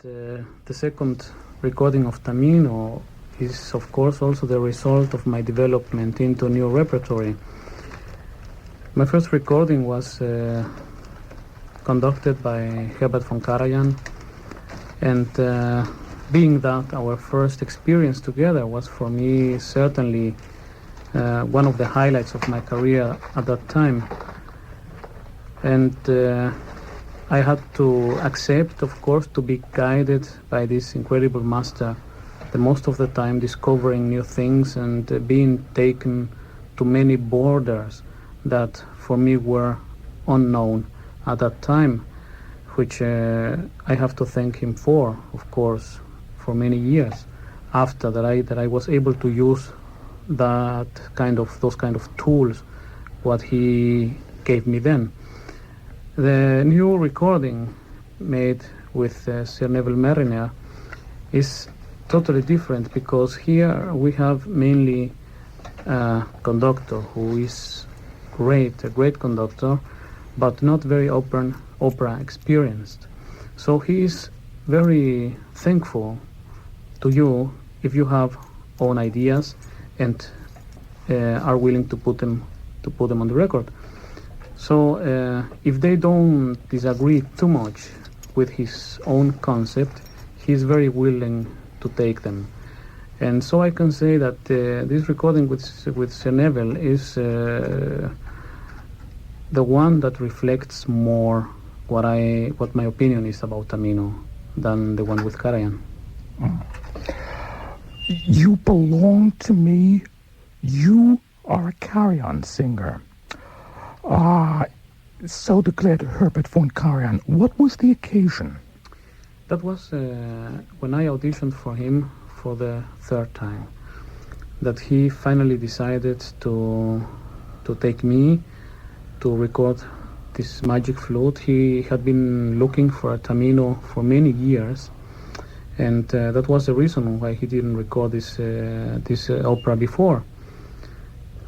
the second recording of Tamino is, of course, also the result of my development into new repertoire. My first recording was conducted by Herbert von Karajan, and being that our first experience together was for me certainly one of the highlights of my career at that time. And I had to accept, of course, to be guided by this incredible master, the most of the time discovering new things and being taken to many borders that for me were unknown at that time, which I have to thank him for, of course, for many years after that I was able to use those kind of tools what he gave me then. The new recording made with Sir Neville Marriner is totally different, because here we have mainly a conductor who is a great conductor, but not very opera experienced. So he is very thankful to you if you have own ideas and are willing to put them on the record. So if they don't disagree too much with his own concept, he is very willing to take them. And so I can say that this recording with Sir Neville is the one that reflects more what my opinion is about Tamino than the one with Karajan. You belong to me. You are a Karajan singer. So declared Herbert von Karajan. What was the occasion? That was when I auditioned for him for the third time, that he finally decided to take me to record this magic flute. He had been looking for a Tamino for many years, and that was the reason why he didn't record this opera before.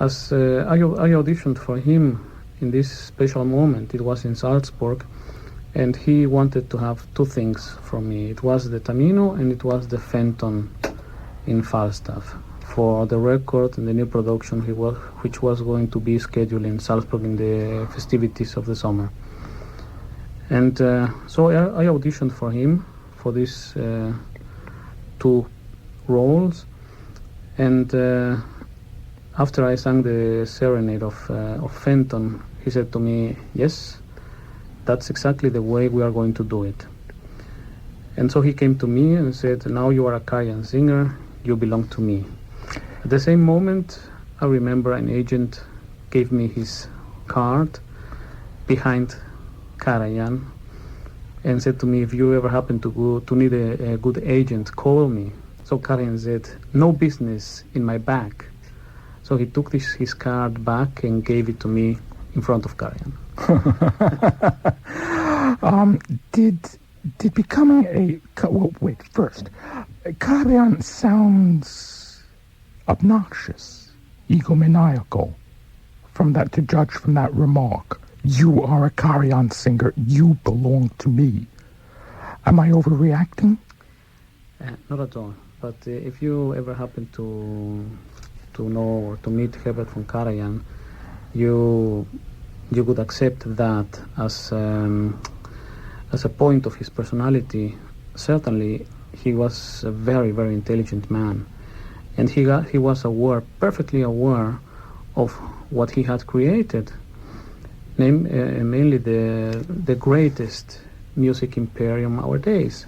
As I auditioned for him in this special moment, it was in Salzburg, and he wanted to have two things from me. It was the Tamino and it was the Phantom in Falstaff for the record and the new production which was going to be scheduled in Salzburg in the festivities of the summer. And so I auditioned for him for these two roles, and after I sang the serenade of Phantom, he said to me, "Yes, that's exactly the way we are going to do it." And so he came to me and said, "Now you are a Karajan singer, you belong to me." At the same moment, I remember an agent gave me his card behind Karajan and said to me, "If you ever happen to need a good agent, call me." So Karajan said, "No business in my bag." So he took his card back and gave it to me in front of Karajan. Did becoming first, Karajan sounds obnoxious, egomaniacal, to judge from that remark. You are a Karajan singer, you belong to me. Am I overreacting? Not at all. But if you ever happen to know or to meet Herbert von Karajan, you could accept that as a point of his personality. Certainly, he was a very, very intelligent man, and he was perfectly aware of what he had created, mainly the greatest music imperium nowadays.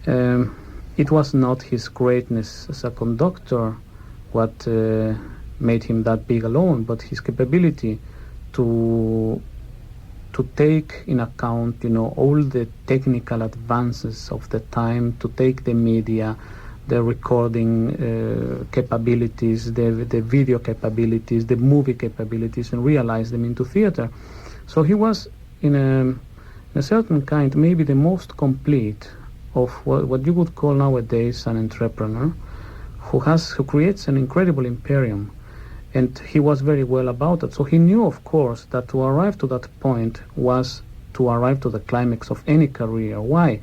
It was not his greatness as a conductor what made him that big alone, but his capability to take in account, all the technical advances of the time, to take the media, the recording capabilities, the video capabilities, the movie capabilities, and realize them into theater. So he was, in a certain kind, maybe the most complete of what you would call nowadays an entrepreneur, who creates an incredible imperium. And he was very well about it. So he knew, of course, that to arrive to that point was to arrive to the climax of any career. Why?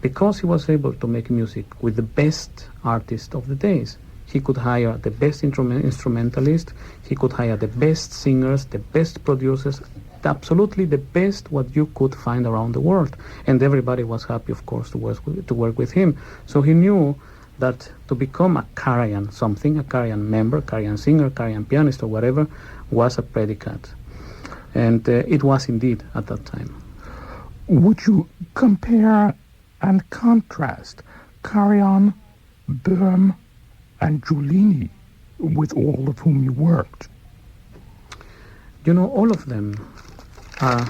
because he was able to make music with the best artists of the days. He could hire the best instrumentalist, he could hire the best singers, the best producers, absolutely the best what you could find around the world. And everybody was happy, of course, to work with him. So he knew that to become a Karajan something, a Karajan member, Karajan singer, Karajan pianist or whatever, was a predicate. And it was indeed at that time. Would you compare and contrast Karajan, Böhm, and Giulini, with all of whom you worked? You know, all of them are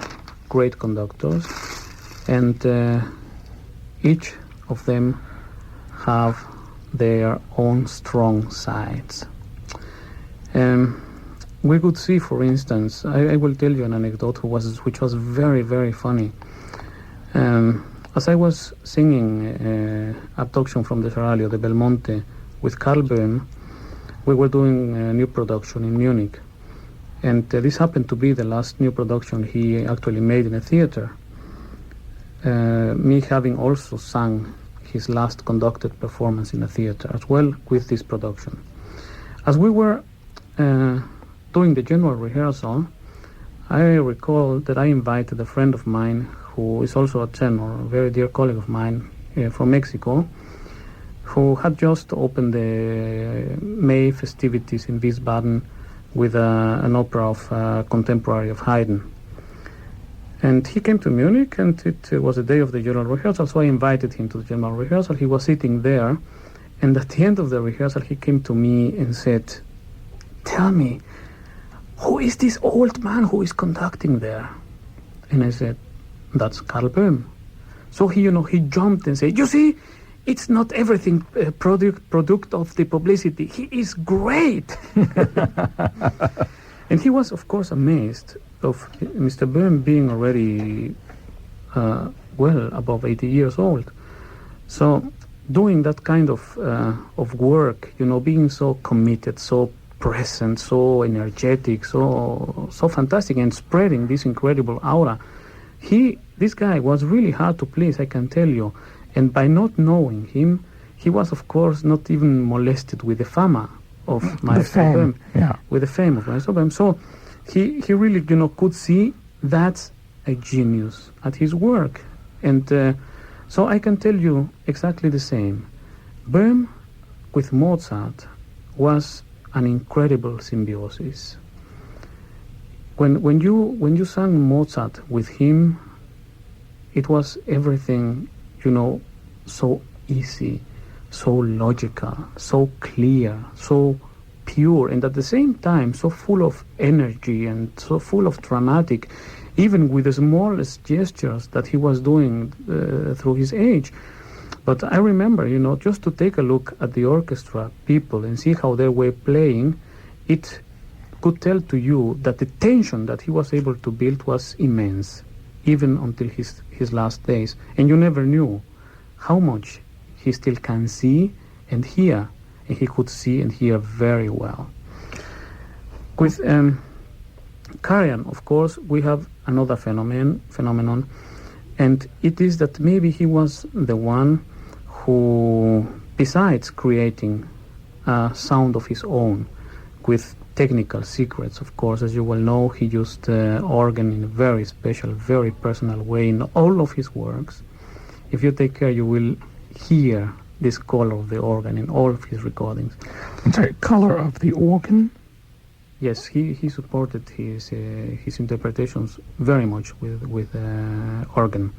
great conductors, and each of them have their own strong sides. We could see, for instance, I will tell you an anecdote which was very, very funny. As I was singing Abduction from the Seraglio de Belmonte with Carl Böhm, we were doing a new production in Munich. And this happened to be the last new production he actually made in a theater. Me having also sung his last conducted performance in a theater as well with this production. As we were doing the general rehearsal, I recall that I invited a friend of mine who is also a tenor, a very dear colleague of mine from Mexico, who had just opened the May festivities in Wiesbaden with an opera of contemporary of Haydn. And he came to Munich, and it was the day of the general rehearsal, so I invited him to the general rehearsal. He was sitting there, and at the end of the rehearsal, he came to me and said, "Tell me, who is this old man who is conducting there?" And I said, "That's Carl Böhm." So he jumped and said, "You see, it's not everything product of the publicity. He is great." And he was, of course, amazed of Mr. Böhm being already well above 80 years old. So doing that kind of work, being so committed, so present, so energetic, so fantastic, and spreading this incredible aura, this guy was really hard to please, I can tell you. And by not knowing him, he was, of course, not even molested with the fama of Maestro Böhm. Yeah. With the fame of Maestro Böhm. So he really, could see that's a genius at his work. And so I can tell you exactly the same. Böhm with Mozart was an incredible symbiosis. When you sang Mozart with him, it was everything, so easy, so logical, so clear, so pure, and at the same time so full of energy and so full of dramatic, even with the smallest gestures that he was doing through his age. But I remember, just to take a look at the orchestra people and see how they were playing, it could tell to you that the tension that he was able to build was immense, even until his last days. And you never knew how much he still can see and hear, and he could see and hear very well. With Karajan, of course, we have another phenomenon, and it is that maybe he was the one who, besides creating a sound of his own with technical secrets, of course, as you well know, he used organ in a very special, very personal way in all of his works. If you take care, you will hear this color of the organ in all of his recordings. I'm sorry, color of the organ? Yes, he supported his interpretations very much with organ.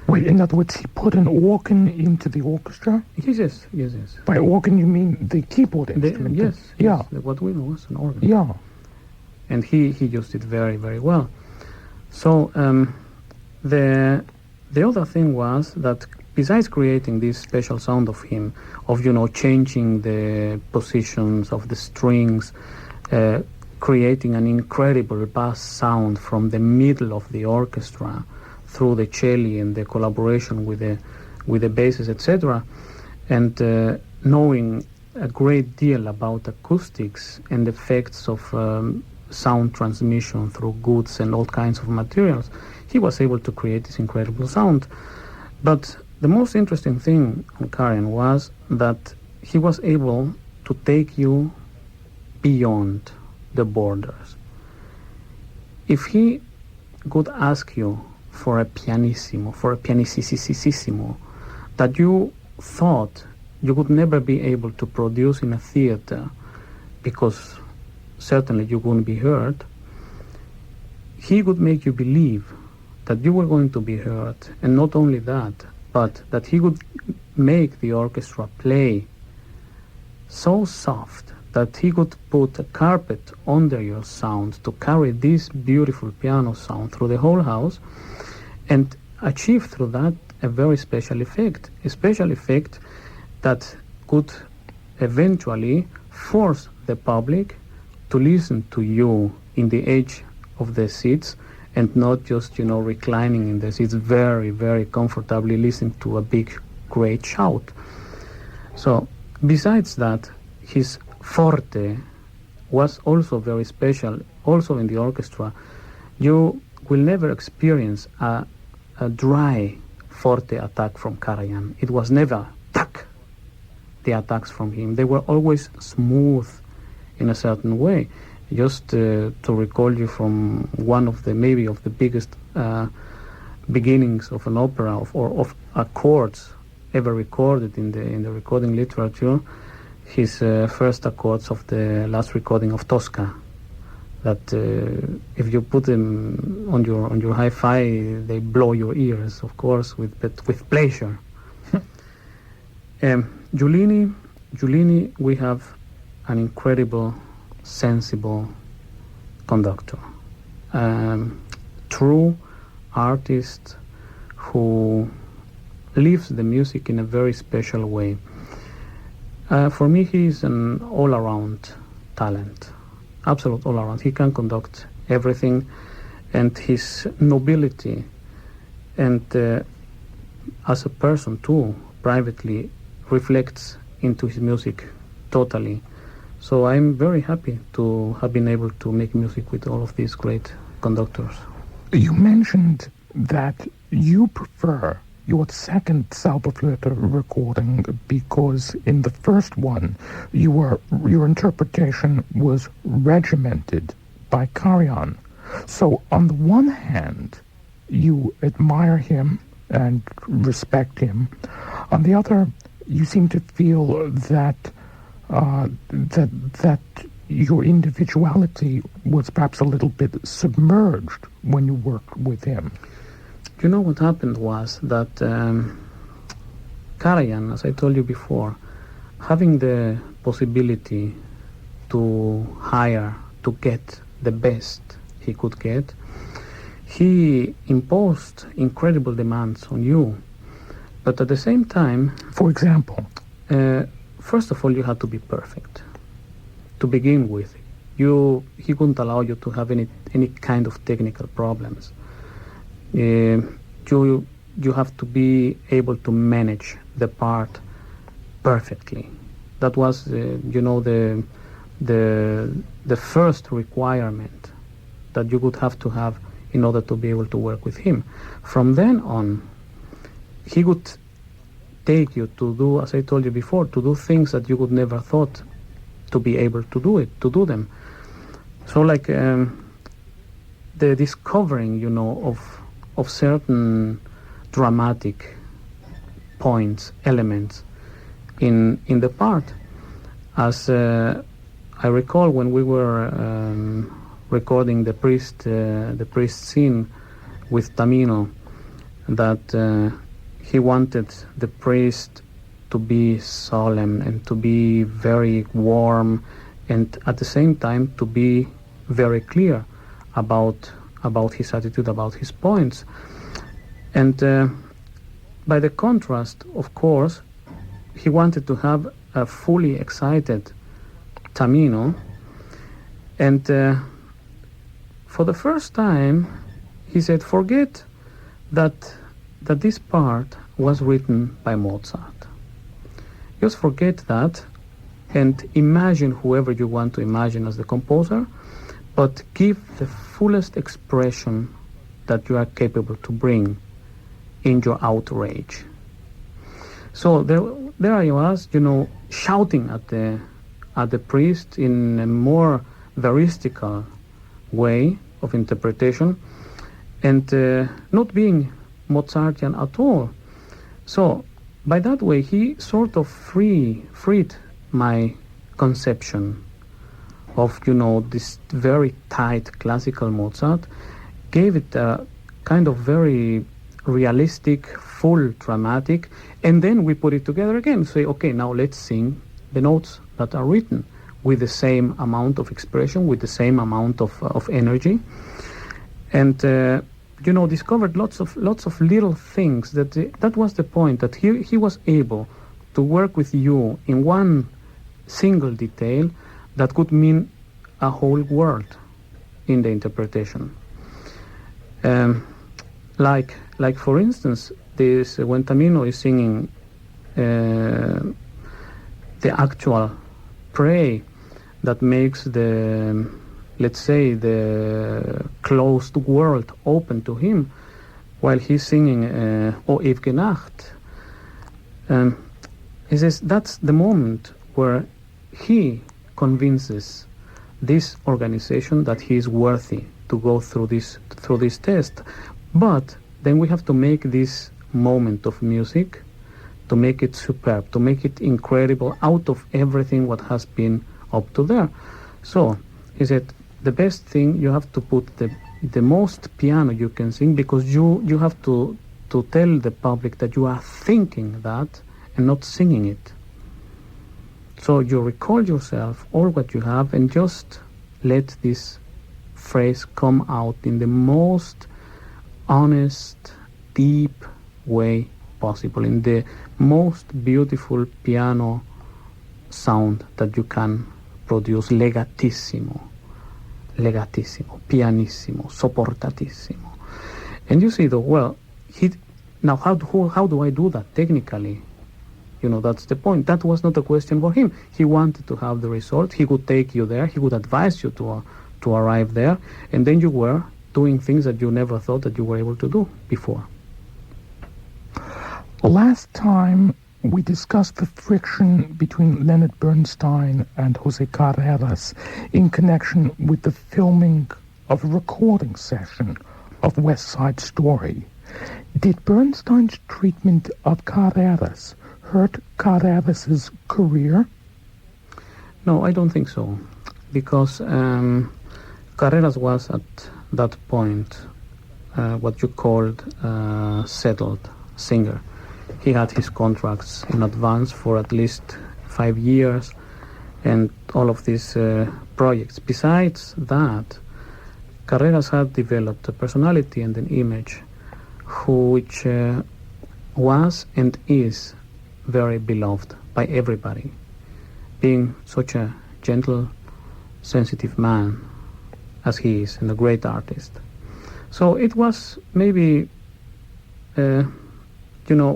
Wait, in other words, he put an organ into the orchestra? Yes. By organ, you mean the keyboard instrument? Yes. Yeah. What we know as an organ. Yeah. And he used it very, very well. So the other thing was that besides creating this special sound of him, of changing the positions of the strings, creating an incredible bass sound from the middle of the orchestra through the cello and the collaboration with the basses, etc., and knowing a great deal about acoustics and effects of sound transmission through goods and all kinds of materials, he was able to create this incredible sound. But the most interesting thing on Karajan was that he was able to take you beyond the borders. If he could ask you for a pianissimo, for a pianissimo, that you thought you would never be able to produce in a theater because certainly you wouldn't be heard, he would make you believe that you were going to be heard, and not only that, but that he would make the orchestra play so soft that he could put a carpet under your sound to carry this beautiful piano sound through the whole house and achieve through that a very special effect that could eventually force the public to listen to you in the edge of the seats and not just, reclining in the seats very, very comfortably listening to a big, great shout. So, besides that, his forte was also very special. Also in the orchestra, you will never experience a dry forte attack from Karajan. It was never tack, the attacks from him. They were always smooth in a certain way. Just to recall you from one of the biggest beginnings of an opera or of accords ever recorded in the recording literature, his first accords of the last recording of Tosca, that if you put them on your hi-fi, they blow your ears, of course, with pleasure. Giulini, we have an incredible, sensible conductor, true artist who lives the music in a very special way. For me, he is an all-around talent, absolute all-around. He can conduct everything, and his nobility, and as a person too, privately, reflects into his music totally. So I'm very happy to have been able to make music with all of these great conductors. You mentioned that you prefer your second Flute recording because in the first one your interpretation was regimented by Karajan. So on the one hand, you admire him and respect him. On the other, you seem to feel that your individuality was perhaps a little bit submerged when you worked with him. You know, what happened was that Karajan, as I told you before, having the possibility to hire, to get the best he could get, he imposed incredible demands on you. But at the same time... For example? First of all, you had to be perfect. To begin with, he couldn't allow you to have any kind of technical problems. You have to be able to manage the part perfectly. That was, the first requirement that you would have to have in order to be able to work with him. From then on, he would take you to do, as I told you before, to do things that you would never thought to be able to do them. So like the discovering, of certain dramatic points, elements in the part. As I recall when we were recording the priest scene with Tamino, that he wanted the priest to be solemn and to be very warm, and at the same time to be very clear about his attitude, about his points. And by the contrast, of course, he wanted to have a fully excited Tamino, and for the first time he said, forget that this part was written by Mozart. Just forget that and imagine whoever you want to imagine as the composer, but give the fullest expression that you are capable to bring in your outrage, So there I was, shouting at the priest in a more veristical way of interpretation, and not being Mozartian at all. So by that way, he sort of freed my conception of, this very tight classical Mozart, gave it a kind of very realistic, full dramatic, and then we put it together again. Say, okay, now let's sing the notes that are written with the same amount of expression, with the same amount of energy, and discovered lots of little things. That was the point, that he was able to work with you in one single detail that could mean a whole world in the interpretation. Like for instance, this when Tamino is singing the actual pray that makes the, let's say, the closed world open to him, while he's singing O ewige Nacht. He says that's the moment where he convinces this organization that he is worthy to go through this test. But then we have to make this moment of music, to make it superb, to make it incredible out of everything what has been up to there. So he said the best thing, you have to put the most piano you can sing, because you have to tell the public that you are thinking that and not singing it. So you recall yourself all what you have and just let this phrase come out in the most honest, deep way possible, in the most beautiful piano sound that you can produce, legatissimo, pianissimo, sopportatissimo. And you say, well, now how do I do that technically? That's the point. That was not a question for him. He wanted to have the result. He could take you there. He could advise you to arrive there, and then you were doing things that you never thought that you were able to do before. Last time we discussed the friction between Leonard Bernstein and Jose Carreras in connection with the filming of a recording session of West Side Story. Did Bernstein's treatment of Carreras hurt Carreras's career? No, I don't think so, because Carreras was at that point what you called settled singer. He had his contracts in advance for at least 5 years and all of these projects. Besides that, Carreras had developed a personality and an image which was and is very beloved by everybody, being such a gentle, sensitive man as he is, and a great artist. So it was maybe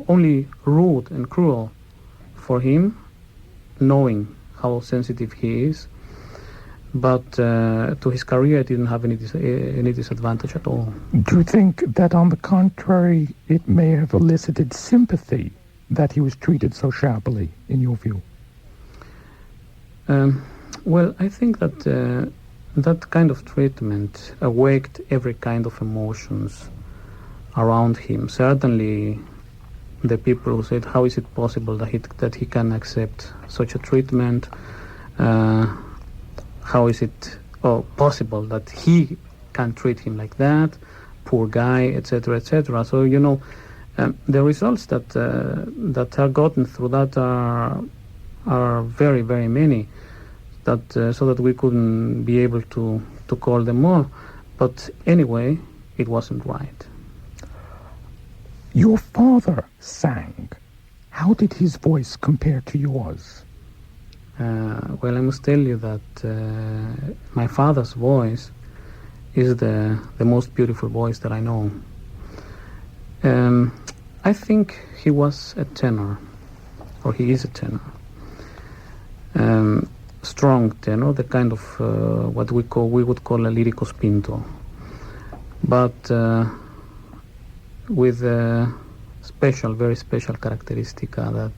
only rude and cruel for him, knowing how sensitive he is, but to his career it didn't have any disadvantage at all. Do you think that, on the contrary, it may have elicited sympathy that he was treated so shabbily, in your view? Well, I think that that kind of treatment awakened every kind of emotions around him. Certainly the people who said, how is it possible that he can accept such a treatment? How is it possible that he can treat him like that? Poor guy, etc., etc. So, the results that are gotten through that are very, very many, so that we couldn't be able to call them all. But anyway, it wasn't right. Your father sang. How did his voice compare to yours? Well, I must tell you that my father's voice is the most beautiful voice that I know. I think he was a tenor, or he is a tenor. Strong tenor, the kind of what we would call a lirico spinto, but with special, very special characteristica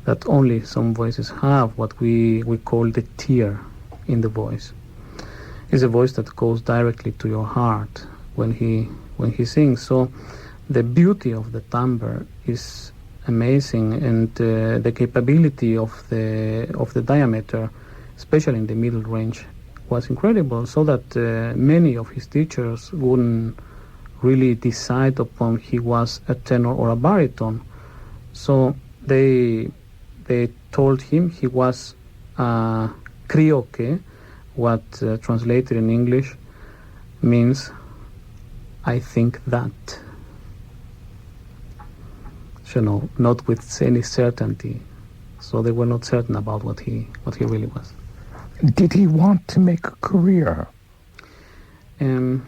that only some voices have, what we call the tear in the voice. It's a voice that goes directly to your heart when he sings. So the beauty of the timbre is amazing, and the capability of the diameter, especially in the middle range, was incredible, so that many of his teachers wouldn't really decide upon he was a tenor or a baritone. So they told him he was creo que, what translated in English means I think that. So no, not with any certainty. So they were not certain about what he really was. Did he want to make a career? I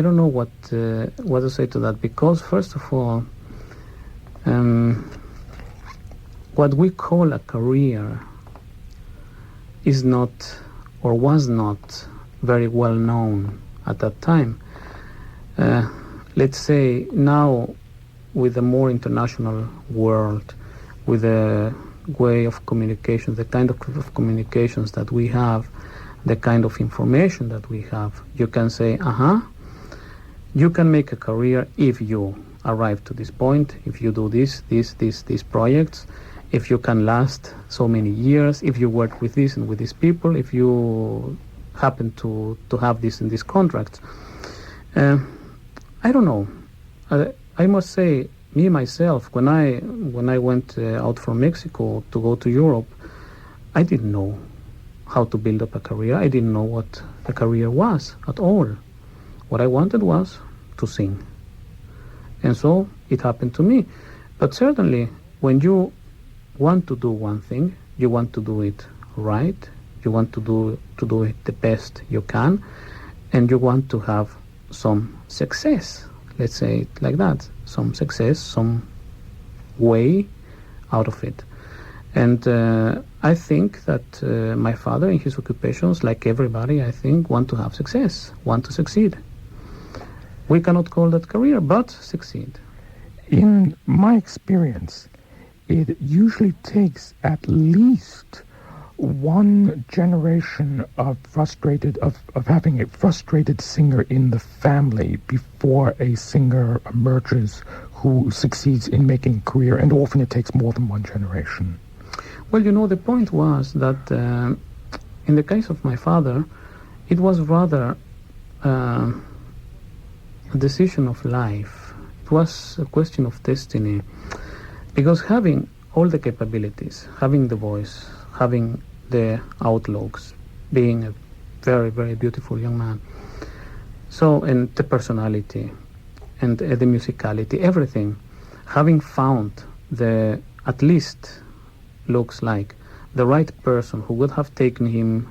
don't know what to say to that, because first of all, what we call a career is not, or was not, very well known at that time. Let's say now, with a more international world, with a way of communication, the kind of communications that we have, the kind of information that we have, you can say, you can make a career if you arrive to this point, if you do these projects, if you can last so many years, if you work with this and with these people, if you happen to have this in these contracts. I don't know. I must say, me myself, when I went out from Mexico to go to Europe, I didn't know how to build up a career. I didn't know what a career was at all. What I wanted was to sing. And so it happened to me. But certainly, when you want to do one thing, you want to do it right, you want to do it the best you can, and you want to have some success, let's say it like that, some success, some way out of it. And I think that my father in his occupations, like everybody, I think, want to have success, want to succeed. We cannot call that career, but succeed. In my experience, it usually takes at least one generation of having a frustrated singer in the family before a singer emerges who succeeds in making a career, and often it takes more than one generation. Well, the point was that in the case of my father, it was rather a decision of life. It was a question of destiny, because having all the capabilities, having the voice, having the outlooks, being a very, very beautiful young man, so, and the personality and the musicality, everything, having found at least looks like the right person who would have taken him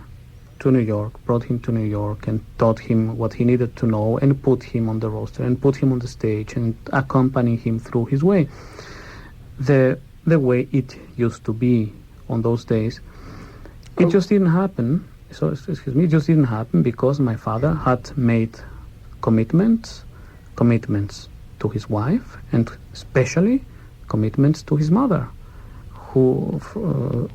to New York, brought him to New York and taught him what he needed to know and put him on the roster and put him on the stage and accompany him through his way. The way it used to be on those days. It just didn't happen. So, it just didn't happen because my father had made commitments to his wife, and especially commitments to his mother, from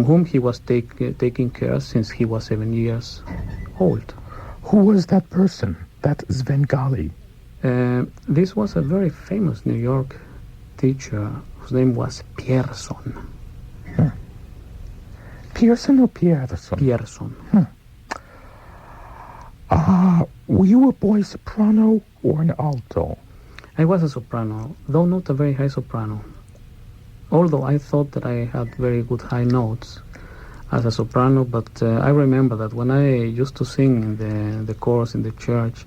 whom he was taking care since he was 7 years old. Who was that person, that Svengali? This was a very famous New York teacher whose name was Pierson. Huh. Pierson or Pierson? Pierson. Were you a boy soprano or an alto? I was a soprano, though not a very high soprano. Although I thought that I had very good high notes as a soprano, but I remember that when I used to sing in the chorus in the church,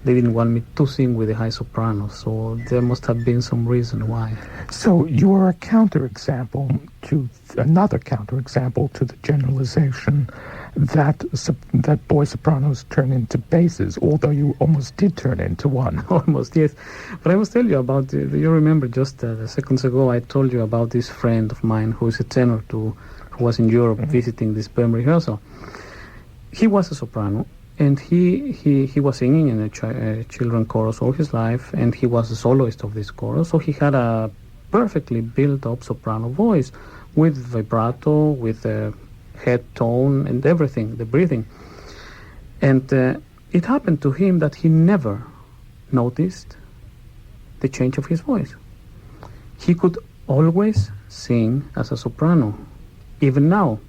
they didn't want me to sing with the high soprano, so there must have been some reason why. So you are another counterexample to the generalization that boy sopranos turn into basses, although you almost did turn into one. Almost, yes. But I must tell you about, you remember just seconds ago I told you about this friend of mine who is a tenor who was in Europe visiting this Böhm rehearsal. He was a soprano, And he was singing in a children chorus all his life, and he was the soloist of this chorus, so he had a perfectly built-up soprano voice with vibrato, with a head tone and everything, the breathing. And it happened to him that he never noticed the change of his voice. He could always sing as a soprano. Even now,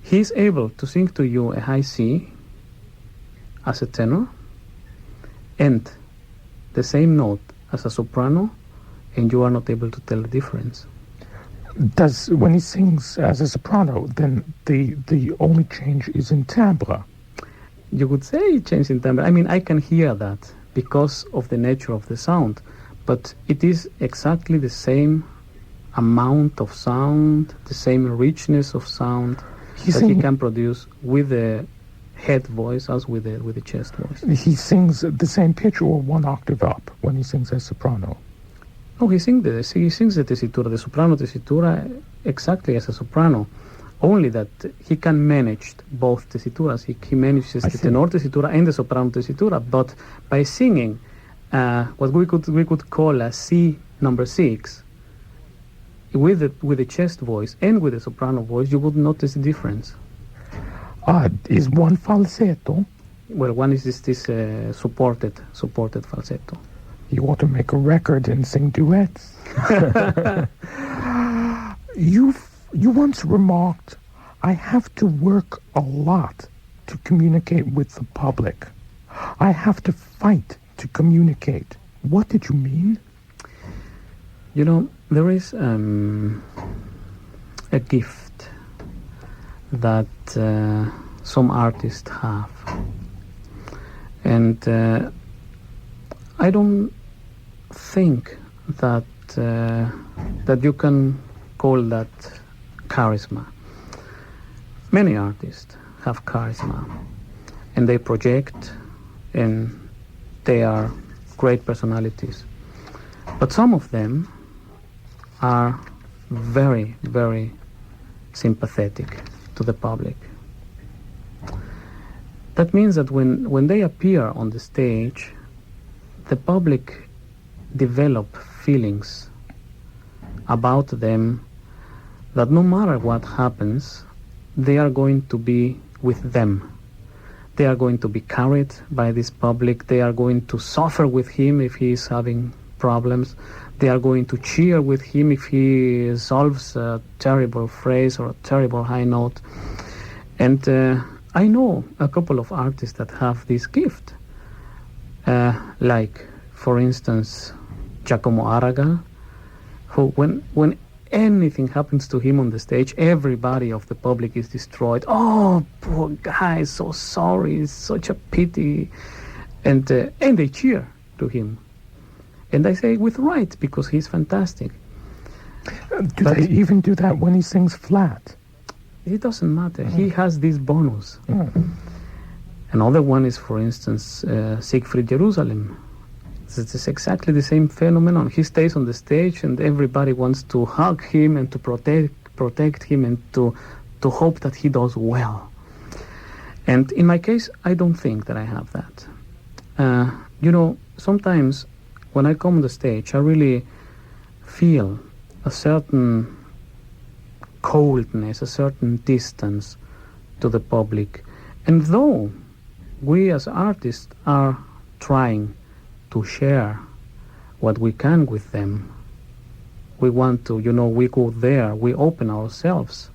he's able to sing to you a high C as a tenor and the same note as a soprano, and you are not able to tell the difference. When he sings as a soprano, then the only change is in timbre? You could say it changed in timbre. I mean, I can hear that because of the nature of the sound, but it is exactly the same amount of sound, the same richness of sound he can produce with the head voice as with the chest voice. He sings the same pitch or one octave up when he sings as soprano? No, he sings the tessitura, the soprano tessitura, exactly as a soprano. Only that he can manage both tessituras. He manages the tenor tessitura and the soprano tessitura. But by singing what we could call a C number 6 with the chest voice and with the soprano voice, you would notice the difference. Is one falsetto? Well, one is this supported falsetto. You ought to make a record and sing duets. You once remarked, I have to work a lot to communicate with the public. I have to fight to communicate. What did you mean? You know, there is a gift that some artists have. And I don't think that you can call that charisma. Many artists have charisma, and they project, and they are great personalities. But some of them are very, very sympathetic to the public. That means that when they appear on the stage, the public develop feelings about them that no matter what happens, they are going to be with them. They are going to be carried by this public. They are going to suffer with him if he is having problems. They are going to cheer with him if he solves a terrible phrase or a terrible high note. And I know a couple of artists that have this gift. Like, for instance, Giacomo Aragall, who when anything happens to him on the stage, everybody of the public is destroyed. Oh, poor guy, so sorry, it's such a pity. And they cheer to him. And I say with right, because he's fantastic. Do they even do that when he sings flat? It doesn't matter. He has this bonus. Another one is, for instance, Siegfried Jerusalem. It's exactly the same phenomenon. He stays on the stage and everybody wants to hug him and to protect him and to hope that he does well. And in my case, I don't think that I have that. You know, sometimes when I come on the stage, I really feel a certain coldness, a certain distance to the public. And though we as artists are trying to share what we can with them, we want to, you know, we go there, we open ourselves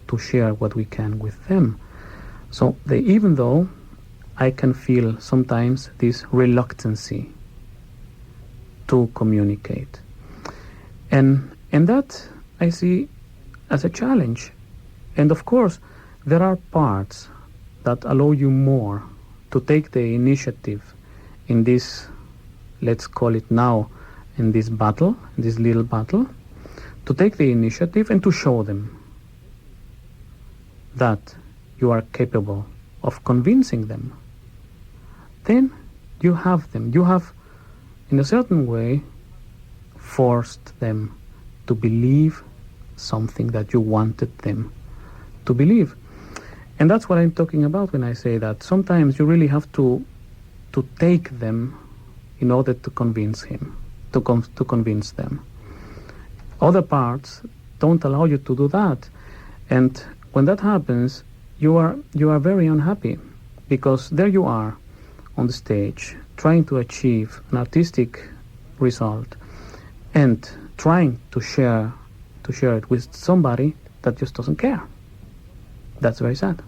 to share what we can with them. So even though I can feel sometimes this reluctancy to communicate. And that I see as a challenge. And of course, there are parts that allow you more to take the initiative in this, let's call it now, in this battle, this little battle, to take the initiative and to show them that you are capable of convincing them. Then you have them. You have, in a certain way, forced them to believe something that you wanted them to believe. And that's what I'm talking about when I say that sometimes you really have to take them in order to convince him, to convince them. Other parts don't allow you to do that. And when that happens, you are very unhappy, because there you are on the stage trying to achieve an artistic result and trying to share it with somebody that just doesn't care. That's very sad.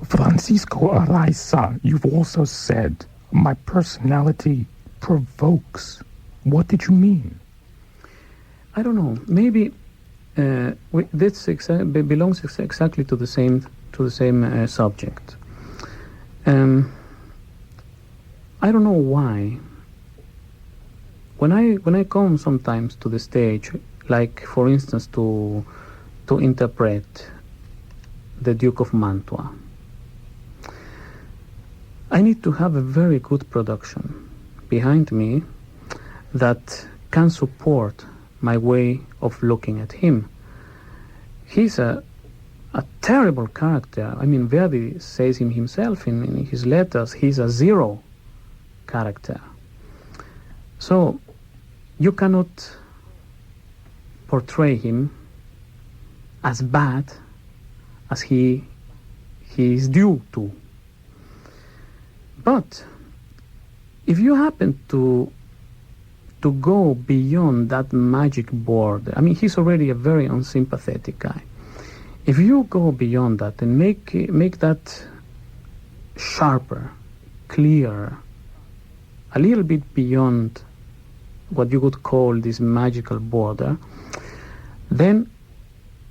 Francisco Araiza, you've also said, my personality provokes. What did you mean? I don't know. Maybe this belongs exactly to the same subject. I don't know why. When I come sometimes to the stage, like for instance to interpret the Duke of Mantua, I need to have a very good production behind me that can support my way of looking at him. He's a terrible character. I mean, Verdi says him himself in his letters, he's a zero character. So you cannot portray him as bad as he is due to. But if you happen to go beyond that magic border, I mean, he's already a very unsympathetic guy. If you go beyond that and make that sharper, clearer, a little bit beyond what you could call this magical border, then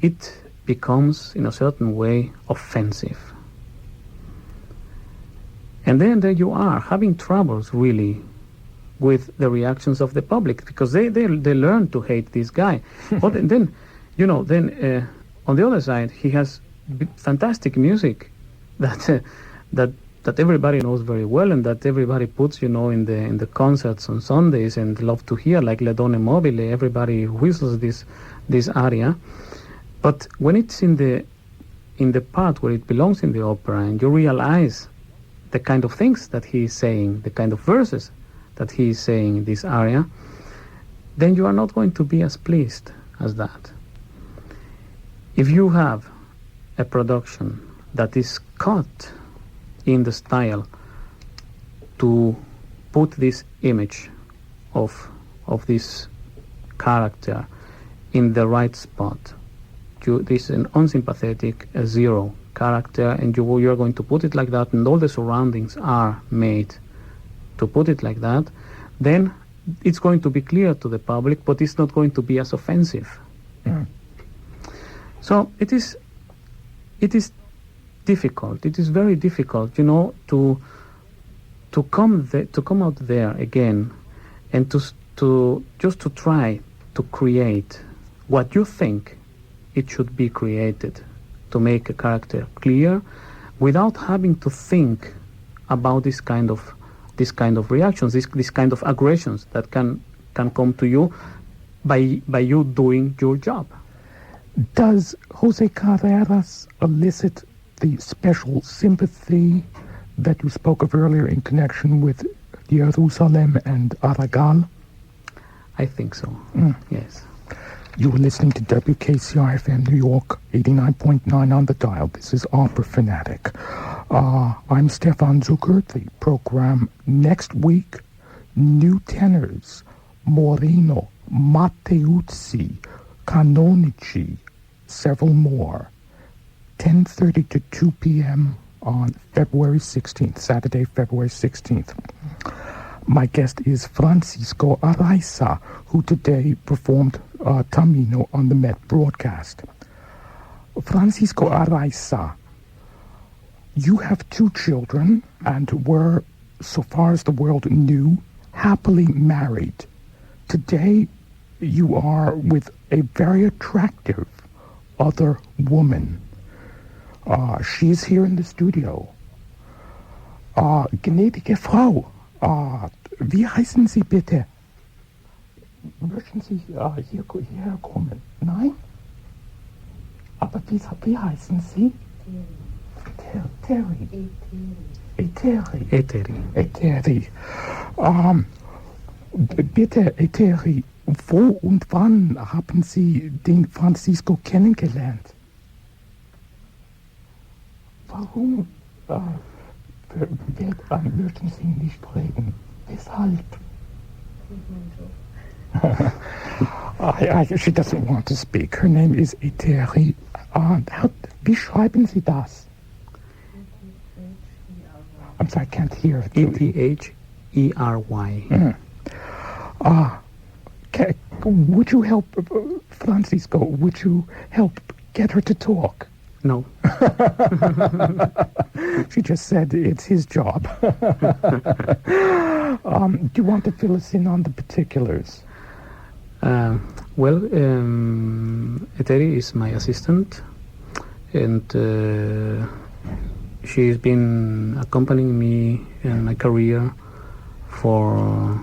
it becomes, in a certain way, offensive. And then there you are, having troubles, really, with the reactions of the public, because they learn to hate this guy. But then, on the other side, he has fantastic music that everybody knows very well, and that everybody puts, in the concerts on Sundays and love to hear, like Le Donne Mobile. Everybody whistles this aria. But when it's in the part where it belongs in the opera, and you realize the kind of things that he is saying, the kind of verses that he is saying in this aria, then you are not going to be as pleased as that. If you have a production that is cut in the style to put this image of this character in the right spot, this is an unsympathetic, a zero character, and you're going to put it like that, and all the surroundings are made to put it like that, then it's going to be clear to the public, but it's not going to be as offensive. Mm. So it is difficult. It is very difficult, to come out there again, and to try to create what you think it should be created, to make a character clear, without having to think about this kind of reactions, this kind of aggressions that can come to you by you doing your job. Does Jose Carreras elicit the special sympathy that you spoke of earlier in connection with Jerusalem and Aragall? I think so. Yes. You were listening to WKCR-FM New York, 89.9 on the dial. This is Opera Fanatic. I'm Stefan Zucker. The program next week, new tenors, Moreno, Matteuzzi, Canonici, several more. 10:30 to 2 p.m. on February 16th, Saturday, February 16th. My guest is Francisco Araiza, who today performed Tamino on the Met broadcast. Francisco Araiza, you have 2 children and were, so far as the world knew, happily married. Today, you are with a very attractive other woman. She's here in the studio. Gnädige Frau, wie heißen Sie bitte? Möchten Sie hierher kommen? Nein? Aber wie heißen Sie? Eteri. Bitte, Eteri, wo und wann haben Sie den Francisco kennengelernt? Warum möchten Sie nicht reden? Weshalb? She doesn't want to speak. Her name is Eteri. Wie schreiben Sie das? I'm sorry, I can't hear it. Ethery. Would you help, Francisco, would you help get her to talk? No. She just said it's his job. Do you want to fill us in on the particulars? Eteri is my assistant, and she's been accompanying me in my career for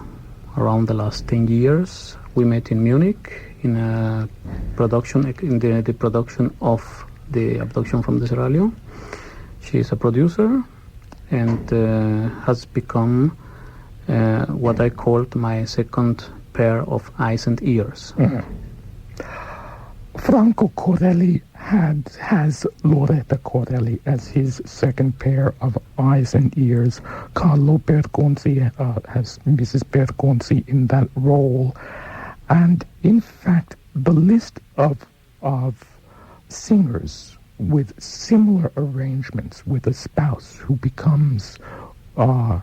around the last 10 years. We met in Munich in a production, in the production of The Abduction from the Seraglio. She is a producer and has become what I called my second pair of eyes and ears. Mm-hmm. Franco Corelli has Loretta Corelli as his second pair of eyes and ears. Carlo Bergonzi has Mrs. Bergonzi in that role. And in fact, the list of singers with similar arrangements with a spouse who becomes a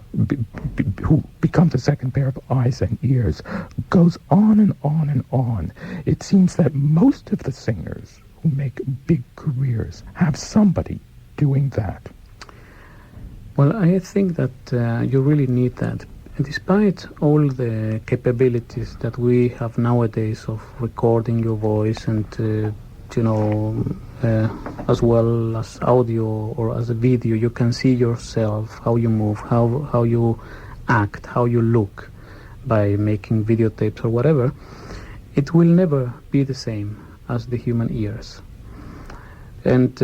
second pair of eyes and ears goes on and on and on. It seems that most of the singers who make big careers have somebody doing that. Well, I think that you really need that. And despite all the capabilities that we have nowadays of recording your voice and as well as audio or as a video, you can see yourself, how you move, how you act, how you look by making videotapes or whatever. It will never be the same as the human ears. And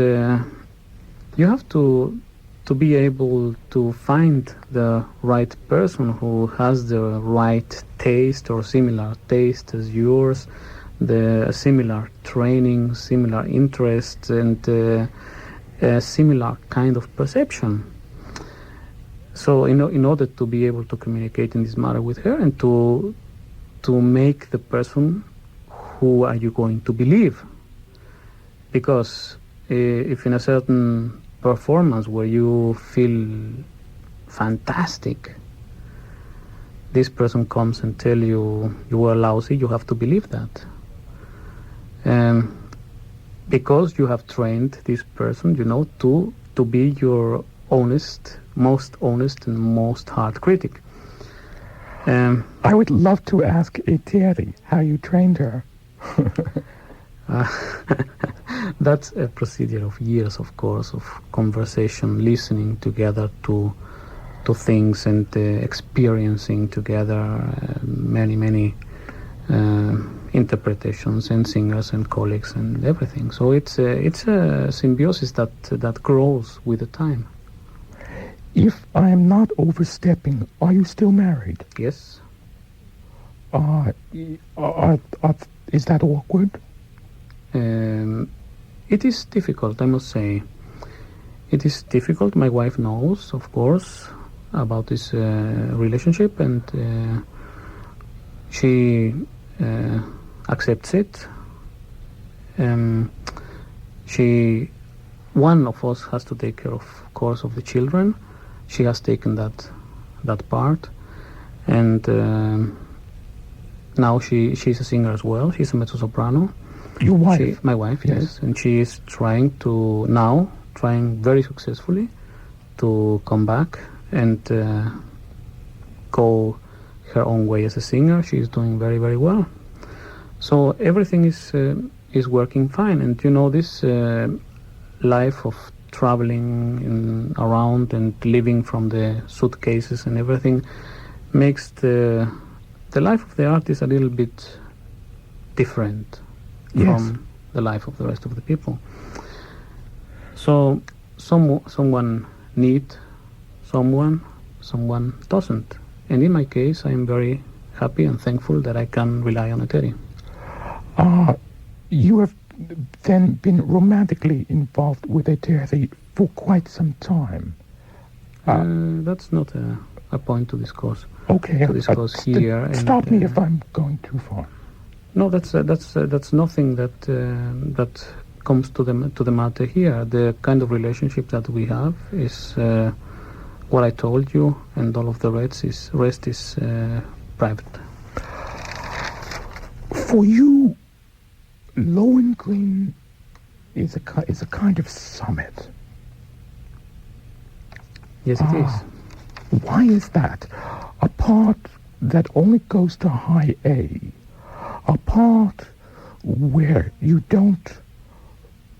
you have to be able to find the right person who has the right taste or similar taste as yours, the similar training, similar interests, and a similar kind of perception. So in order to be able to communicate in this matter with her and to make the person who are you going to believe, because if in a certain performance where you feel fantastic, this person comes and tell you were lousy, you have to believe that. Because you have trained this person, to be your most honest and most hard critic. I would love to ask Eteri how you trained her. That's a procedure of years, of course, of conversation, listening together to things and experiencing together many interpretations and singers and colleagues and everything. So it's a symbiosis that grows with the time. If I am not overstepping, are you still married? Yes. Is that awkward? It is difficult, I must say. It is difficult. My wife knows, of course, about this relationship, and she accepts it. One of us has to take care, of course, of the children. She has taken that part, and now she's a singer as well. She's a mezzo-soprano. Your wife? My wife, yes. And she is trying very successfully to come back and go her own way as a singer. She's doing very, very well. So everything is working fine. And this life of traveling around and living from the suitcases and everything makes the life of the artist a little bit different. Yes. From the life of the rest of the people. So someone need someone doesn't. And in my case, I am very happy and thankful that I can rely on a Teddy. You have then been romantically involved with a Teddy for quite some time. That's not a point to discuss. Okay, to discuss here. Stop me if I'm going too far. No, that's nothing that comes to the matter here. The kind of relationship that we have is what I told you, and all of the rest is private. For you, Lohengrin is a kind of summit. Yes, it is. Why is that? A part that only goes to high A, a part where you don't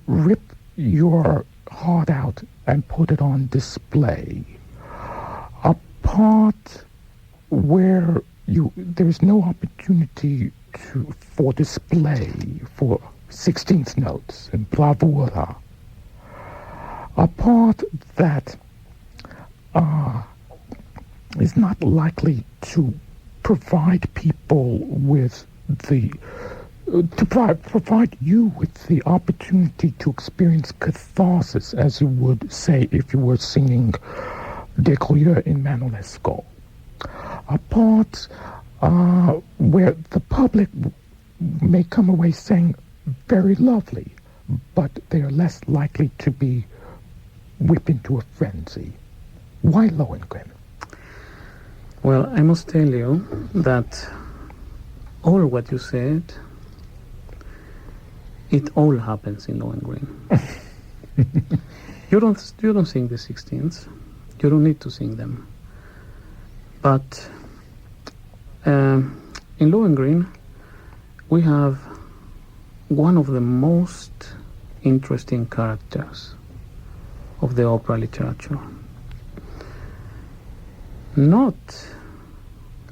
rip your heart out and put it on display, a part where there's no opportunity for display, for 16th notes and bravura, a part that is not likely to provide people with provide you with the opportunity to experience catharsis, as you would say if you were singing De Courier in Manolesco. A part where the public may come away saying, very lovely, but they are less likely to be whipped into a frenzy. Why Lohengrin? Well, I must tell you that all what you said, it all happens in Lohengrin. You don't sing the 16ths. You don't need to sing them. But in Lohengrin, we have one of the most interesting characters of the opera literature. Not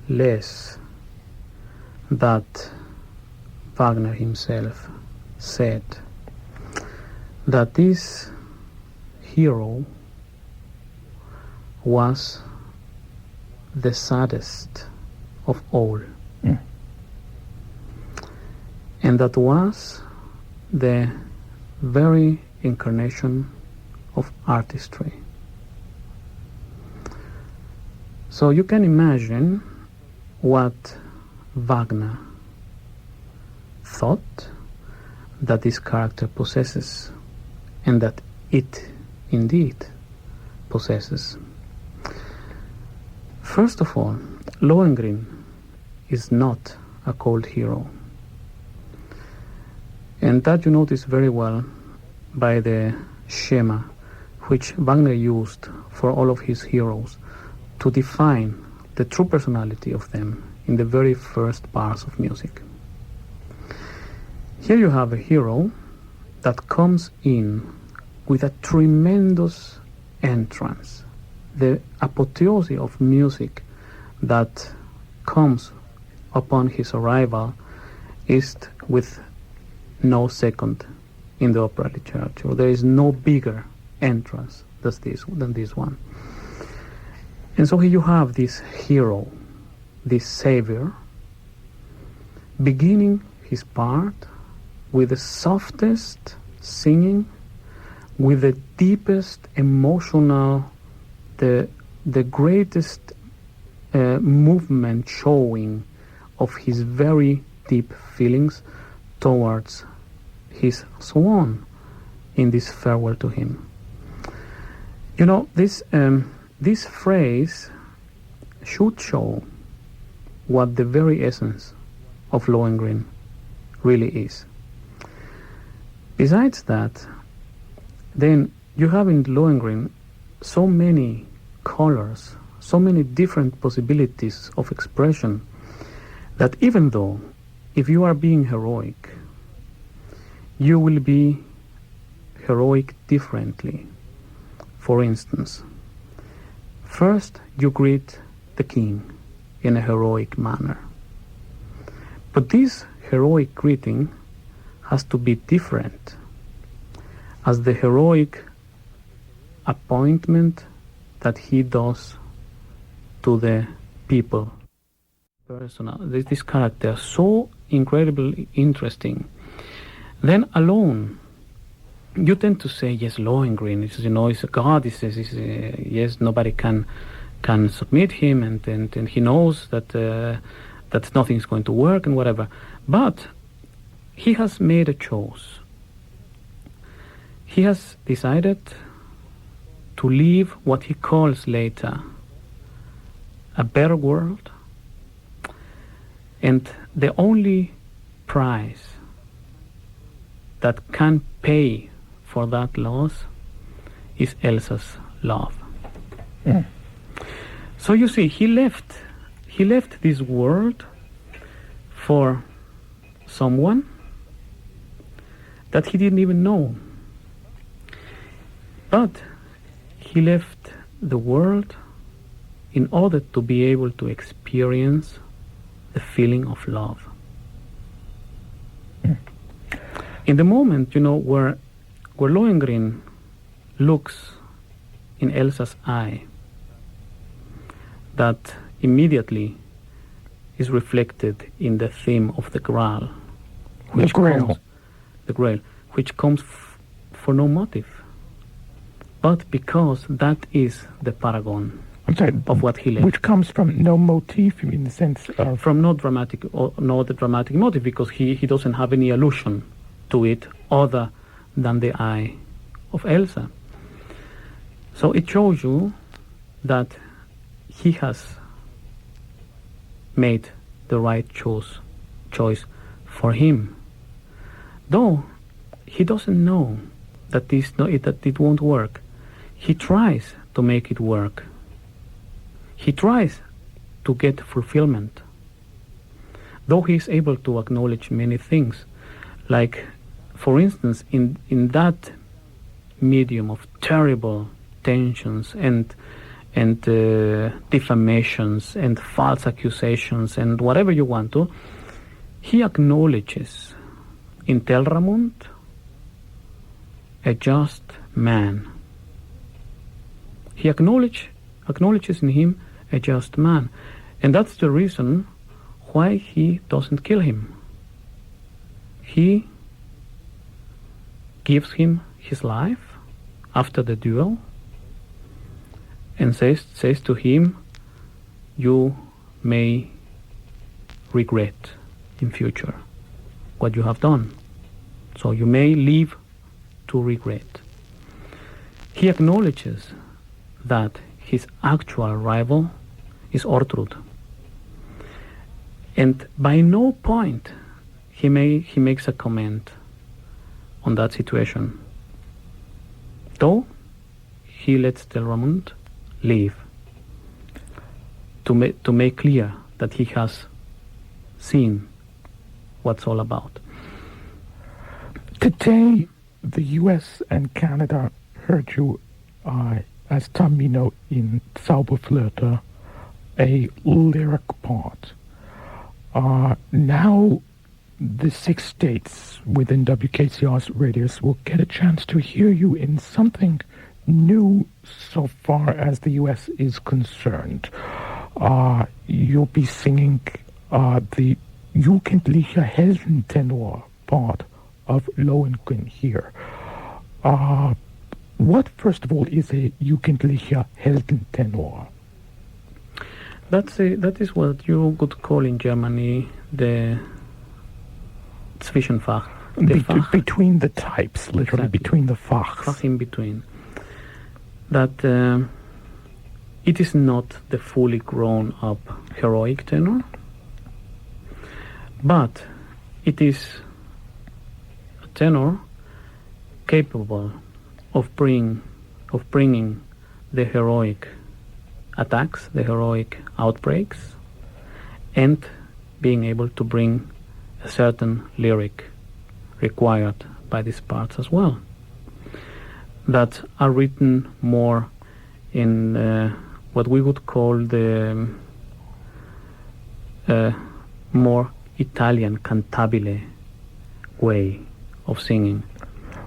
less that Wagner himself said that this hero was the saddest of all. And that was the very incarnation of artistry. So you can imagine what Wagner thought that this character possesses, and that it indeed possesses. First of all, Lohengrin is not a cold hero. And that you notice very well by the schema which Wagner used for all of his heroes to define the true personality of them in the very first bars of music. Here you have a hero that comes in with a tremendous entrance. The apotheosis of music that comes upon his arrival is with no second in the opera literature. There is no bigger entrance than this one. And so here you have this hero, this savior, beginning his part with the softest singing, with the deepest emotional, the greatest movement showing of his very deep feelings towards his swan in this farewell to him. You know, this phrase should show what the very essence of Lohengrin really is. Besides that, then you have in Lohengrin so many colors, so many different possibilities of expression, that even though if you are being heroic, you will be heroic differently. For instance, first you greet the king in a heroic manner. But this heroic greeting has to be different, as the heroic appointment that he does to the people. Personal, this character, so incredibly interesting. Then alone, you tend to say, yes, Lohengrin, is a god. Yes, nobody can submit him, and he knows that nothing is going to work and whatever. But he has made a choice. He has decided to leave what he calls later a better world, and the only price that can pay for that loss is Elsa's love. Mm. So you see, he left this world for someone that he didn't even know. But he left the world in order to be able to experience the feeling of love. Mm. In the moment, where Lohengrin looks in Elsa's eye, that immediately is reflected in the theme of the Graal, The Grail. which comes for no motive, but because that is the paragon of what he left. Which comes from no motif in the sense of... From no dramatic motive, because he doesn't have any allusion to it other than the eye of Elsa. So it shows you that he has made the right choice for him, though he doesn't know that it won't work. He tries to make it work. He tries to get fulfillment, though he is able to acknowledge many things, like, for instance, in that medium of terrible tensions and defamations and false accusations and whatever you want to, he acknowledges in Telramund a just man. He acknowledges in him a just man, and that's the reason why he doesn't kill him. He gives him his life after the duel and says to him, you may regret in future what you have done, so you may live to regret. He acknowledges that his actual rival is Ortrud, and by no point he makes a comment on that situation, though he lets Telramund leave to make clear that he has seen what's all about. Today, the U.S. and Canada heard you as Tamino in Zauberflöte, a lyric part. Now, the 6 states within WKCR's radius will get a chance to hear you in something new so far as the U.S. is concerned. You'll be singing the Jugendliche Heldentenor part of Lohengrin here. What, first of all, is a Jugendliche Heldentenor? That is what you could call in Germany the Zwischenfach. Between the types, literally, exactly. Between the Fachs. Fach in between. That it is not the fully grown up heroic tenor, but it is a tenor capable of bringing the heroic attacks, the heroic outbreaks, and being able to bring a certain lyric required by these parts as well, that are written more in what we would call the more Italian cantabile way of singing.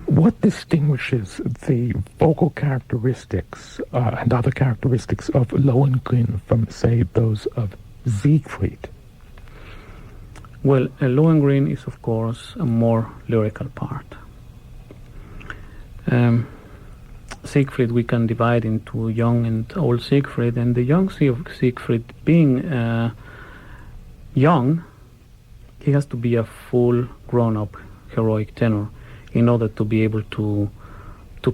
What distinguishes the vocal characteristics and other characteristics of Lohengrin from, say, those of Siegfried? Well, Lohengrin is, of course, a more lyrical part. Siegfried we can divide into young and old Siegfried, and the young Siegfried, being young, he has to be a full grown-up heroic tenor in order to be able to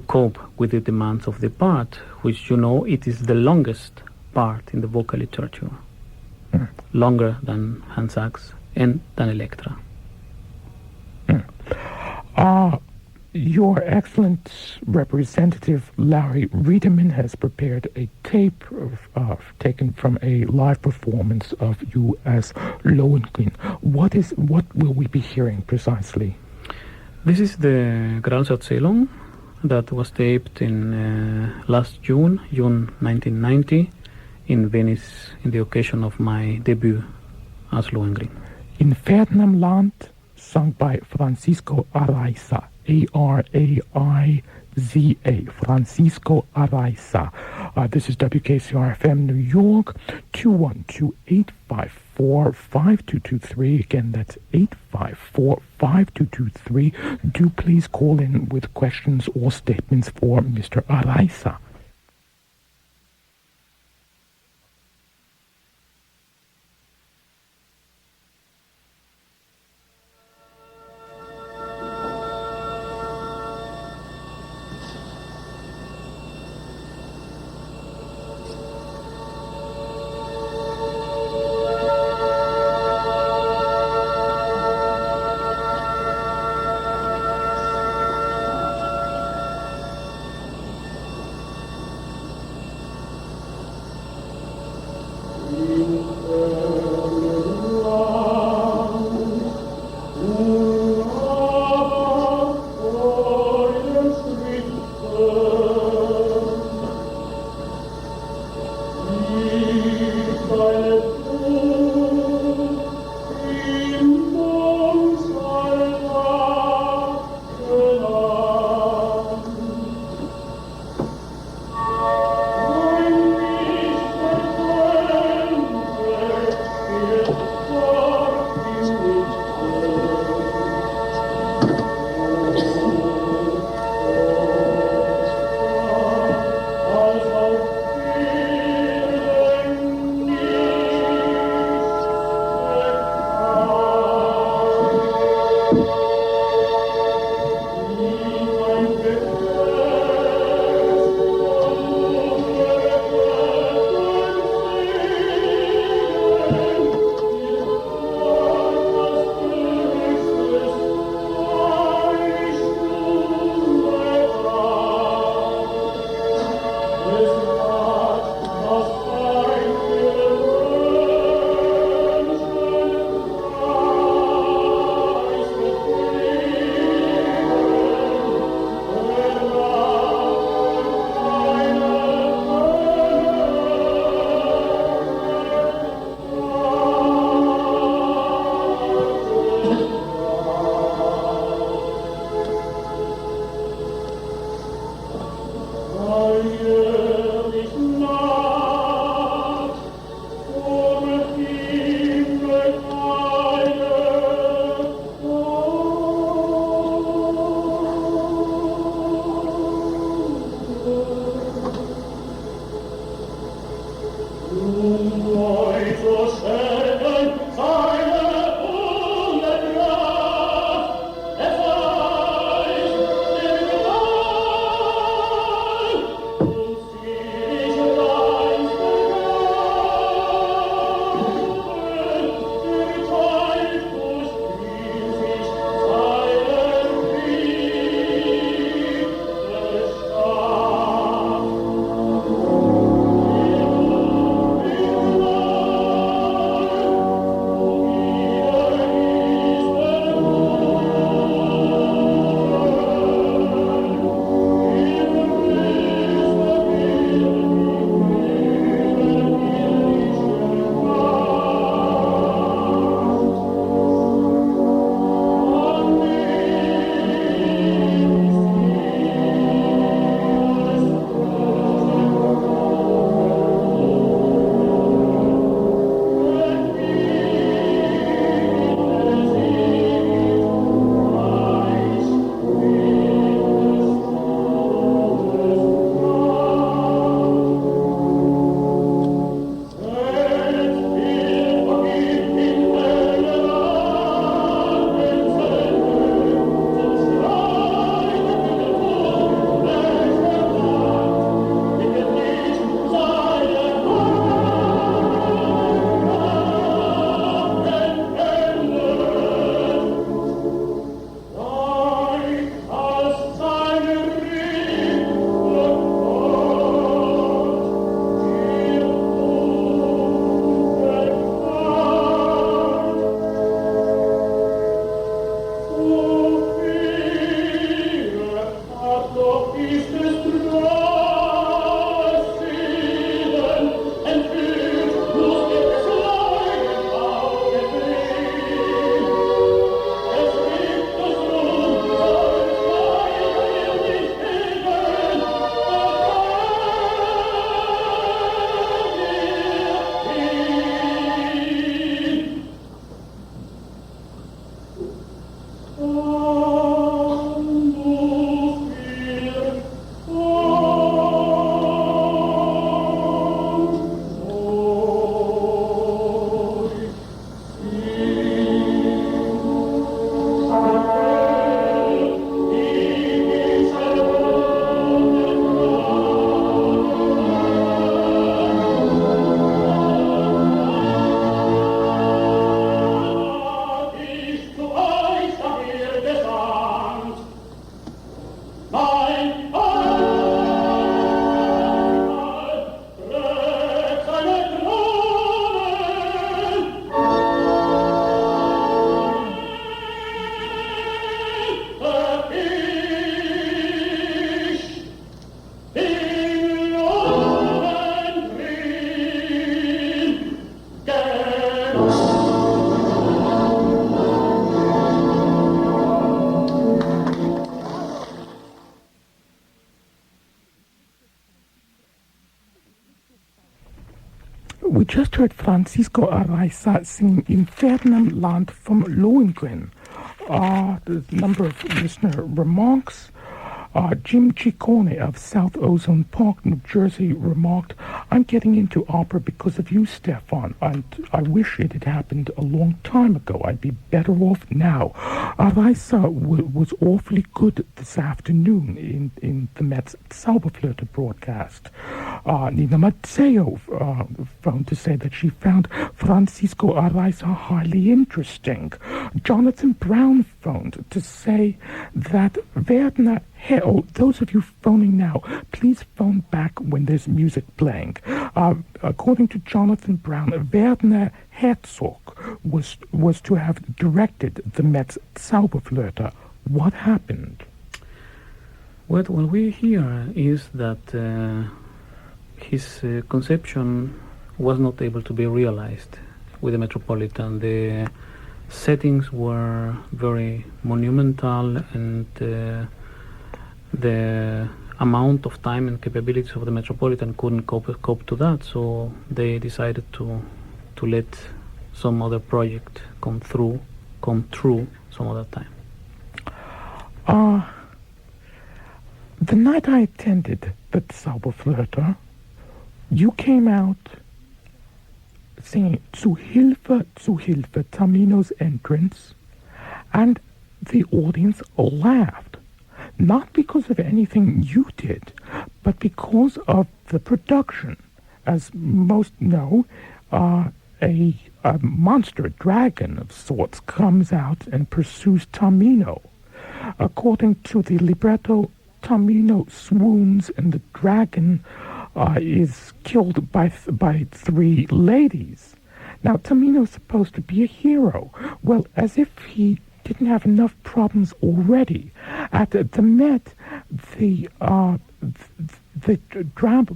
cope with the demands of the part, which, you know, it is the longest part in the vocal literature, longer than Hans Sachs and than Electra. Your excellent representative Larry Riedemann has prepared a tape taken from a live performance of you as Lohengrin. What will we be hearing precisely? This is the Gralserzählung that was taped in last June 1990, in Venice, in the occasion of my debut as Lohengrin. In Fernam Land, sung by Francisco Araiza, A-R-A-I-Z-A, Francisco Araiza. This is WKCR-FM New York, 212-854-5223. Again, that's 854-5223. Do please call in with questions or statements for Mr. Araiza. just heard Francisco Araiza singing in Fernam Land from Lohengrin. The number of listener remarks. Jim Ciccone of South Ozone Park, New Jersey, remarked, "I'm getting into opera because of you, Stefan, and I wish it had happened a long time ago. I'd be better off now." Araiza was awfully good this afternoon in the Met's Zauberflöte broadcast. Nina Mazzeo phoned to say that she found Francisco Araiza highly interesting. Jonathan Brown phoned to say that Werner those of you phoning now, please phone back when there's music playing. According to Jonathan Brown, Werner Herzog was to have directed the Met's Zauberflöte. What happened? What we hear is that his conception was not able to be realized with the Metropolitan. The settings were very monumental, and the amount of time and capabilities of the Metropolitan couldn't cope to that, so they decided to let some other project come through some other time. The night I attended the Zauberflöte, you came out singing Zu Hilfe, Tamino's entrance, and the audience laughed. Not because of anything you did, but because of the production. As most know, a monster, a dragon of sorts, comes out and pursues Tamino. According to the libretto, Tamino swoons and the dragon is killed by three ladies. Now, Tamino's supposed to be a hero. Well, as if he didn't have enough problems already. At the Met, the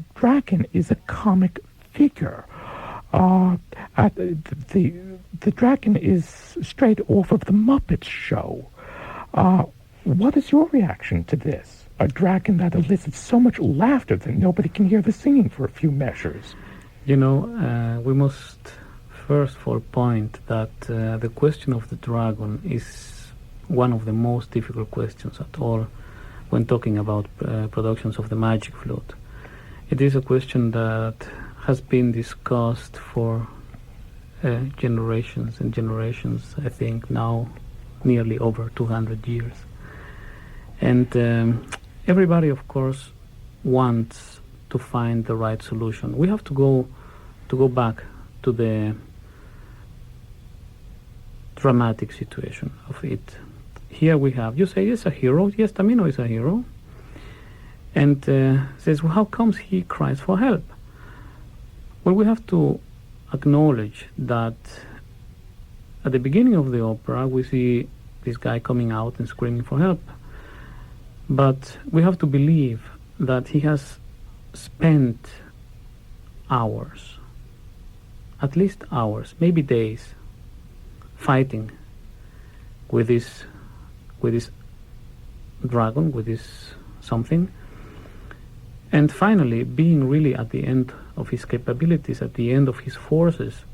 dragon is a comic figure. The dragon is straight off of the Muppets show. What is your reaction to this? A dragon that elicits so much laughter that nobody can hear the singing for a few measures. You know, we must first of all point that the question of the dragon is one of the most difficult questions at all when talking about productions of the Magic Flute. It is a question that has been discussed for generations and generations, I think now nearly over 200 years. And everybody, of course, wants to find the right solution. We have to go back to the dramatic situation of it. Here we have, you say, is a hero. Yes, Tamino is a hero. And says, well, how comes he cries for help? Well, we have to acknowledge that at the beginning of the opera, we see this guy coming out and screaming for help. But we have to believe that he has spent hours, at least hours, maybe days, fighting with this dragon, with this something, and finally being really at the end of his capabilities, at the end of his forces,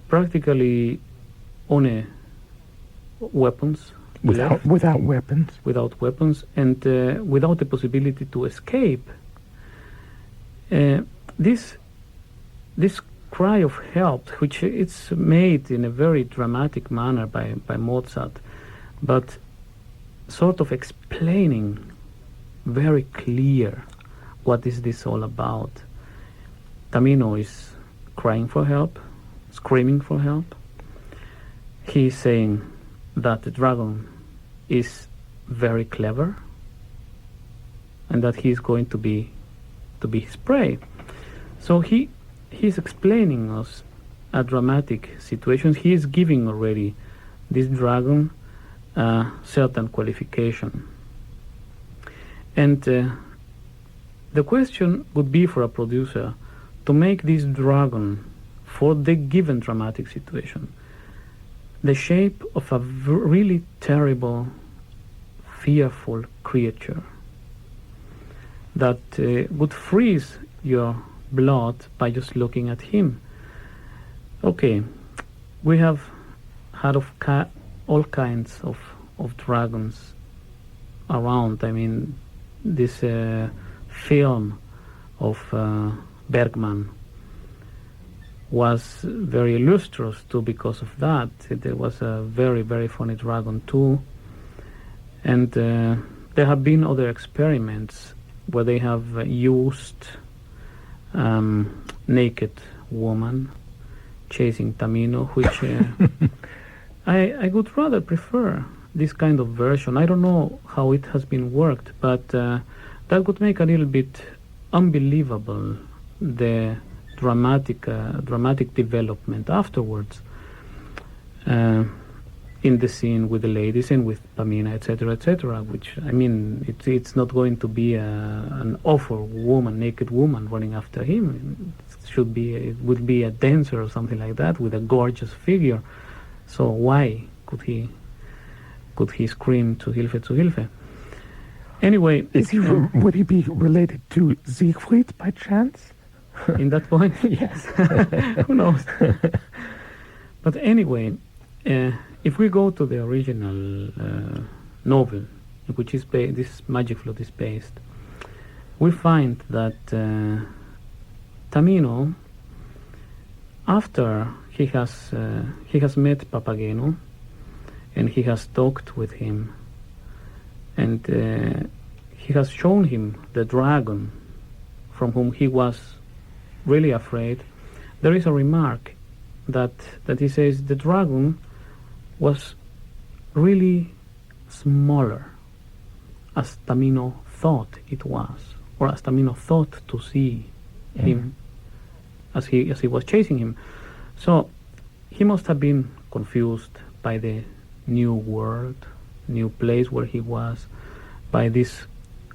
practically on weapons. Without weapons, and without the possibility to escape. This cry of help, which it's made in a very dramatic manner by Mozart, but sort of explaining very clear what is this all about. Tamino is crying for help, screaming for help. He is saying that the dragon is very clever and that he is going to be his prey. So he is explaining us a dramatic situation. He is giving already this dragon certain qualification. And the question would be for a producer to make this dragon, for the given dramatic situation, the shape of a really terrible, fearful creature that would freeze your blood by just looking at him. Okay, we have had all kinds of dragons around. I mean, this film of Bergman was very illustrious too because of that. There was a very, very funny dragon too. And there have been other experiments where they have used naked woman chasing Tamino, which I would rather prefer this kind of version. I don't know how it has been worked, but that would make a little bit unbelievable the dramatic development afterwards in the scene with the ladies and with Pamina, etc., which, I mean, it's not going to be an awful woman, naked woman running after him. It would be a dancer or something like that with a gorgeous figure. So why could he scream to Hilfe? Anyway, would he be related to Siegfried by chance? In that point? Yes. Who knows? But anyway, if we go to the original novel, which is this Magic Flute is based, we find that Tamino, after he has met Papageno, and he has talked with him, and he has shown him the dragon from whom he was really afraid. There is a remark that he says the dragon was really smaller as Tamino thought it was, or as Tamino thought to see him as he was chasing him. So he must have been confused by the new world, new place where he was, by this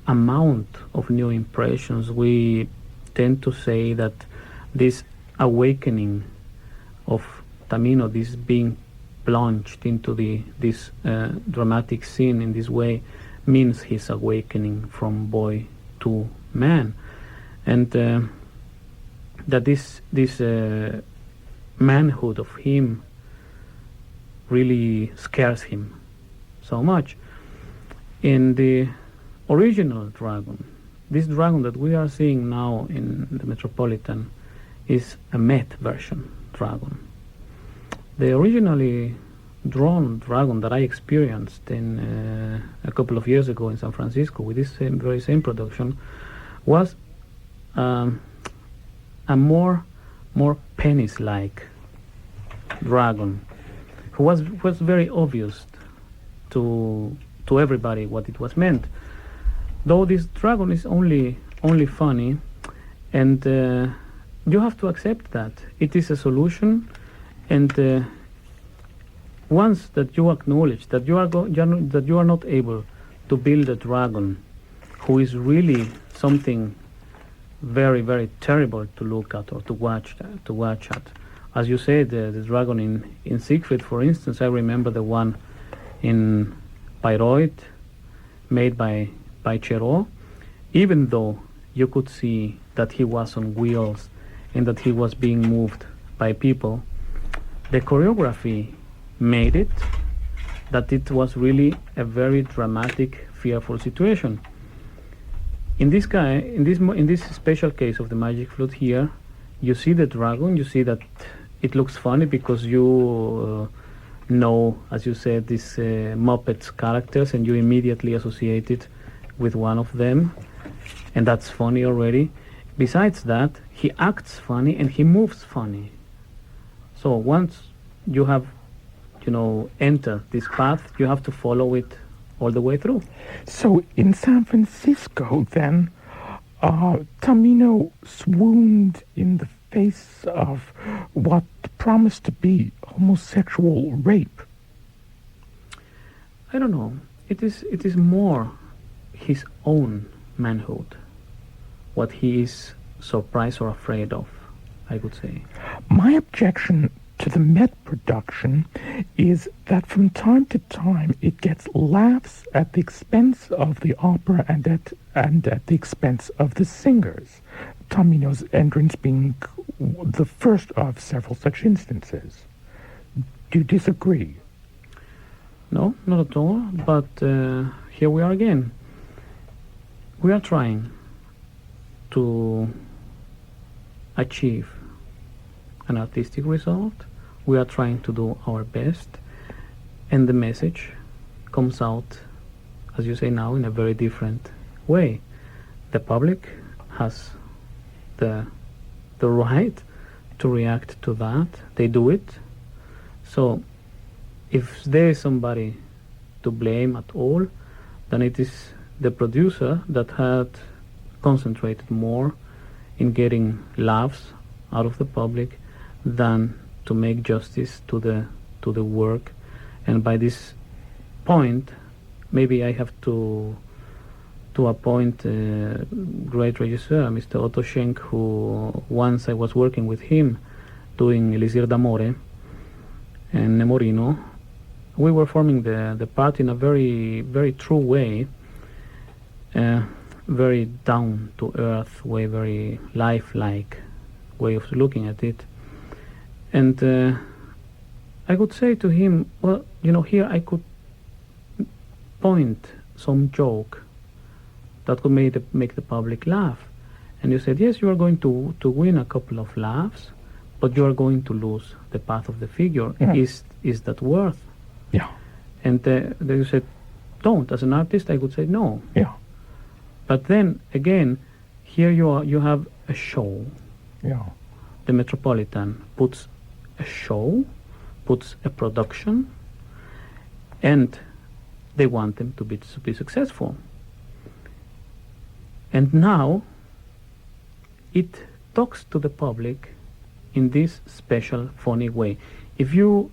amount of new impressions. We tend to say that this awakening of Tamino, this being plunged into this dramatic scene in this way, means his awakening from boy to man, and that this manhood of him really scares him so much. In the original dragon, this dragon that we are seeing now in the Metropolitan is a Met version dragon. The originally drawn dragon that I experienced in a couple of years ago in San Francisco with this very same production was a more penis-like dragon, who was very obvious to everybody what it was meant. Though this dragon is only funny, and you have to accept that it is a solution, and once that you acknowledge that you are not able to build a dragon who is really something very, very terrible to look at or to watch at. As you said, the dragon in Siegfried, for instance, I remember the one in Bayreuth made by Cherot. Even though you could see that he was on wheels and that he was being moved by people, the choreography made it that it was really a very dramatic, fearful situation. In this special case of the Magic Flute here, you see the dragon, you see that it looks funny because you know, as you said, these Muppets characters, and you immediately associate it with one of them, and that's funny already. Besides that, he acts funny and he moves funny. So once you have, entered this path, you have to follow it all the way through. So in San Francisco, then, Tamino swooned in the face of what promised to be homosexual rape. I don't know. It is more his own manhood, what he is surprised or afraid of, I would say. My objection to the Met production is that from time to time it gets laughs at the expense of the opera and at the expense of the singers. Tamino's entrance being the first of several such instances. Do you disagree? No, not at all, but here we are again. We are trying to achieve an artistic result. We are trying to do our best, and the message comes out, as you say now, in a very different way. The public has the right to react to that. They do it. So if there is somebody to blame at all, then it is the producer that had concentrated more in getting laughs out of the public than to make justice to the work. And by this point, maybe I have to appoint a great regisseur, Mr. Otto Schenk, who once I was working with him doing Elisir d'Amore and Nemorino. We were forming the part in a very, very true way, very down-to-earth way, very lifelike way of looking at it. And I could say to him, well, here I could point some joke that could make the public laugh. And you said, yes, you are going to win a couple of laughs, but you are going to lose the path of the figure. Yeah. Is that worth? Yeah. And then you said, don't. As an artist, I could say no. Yeah. But then again, here you have a show. Yeah. The Metropolitan puts a show, puts a production, and they want them to be successful. And now it talks to the public in this special, funny way. If you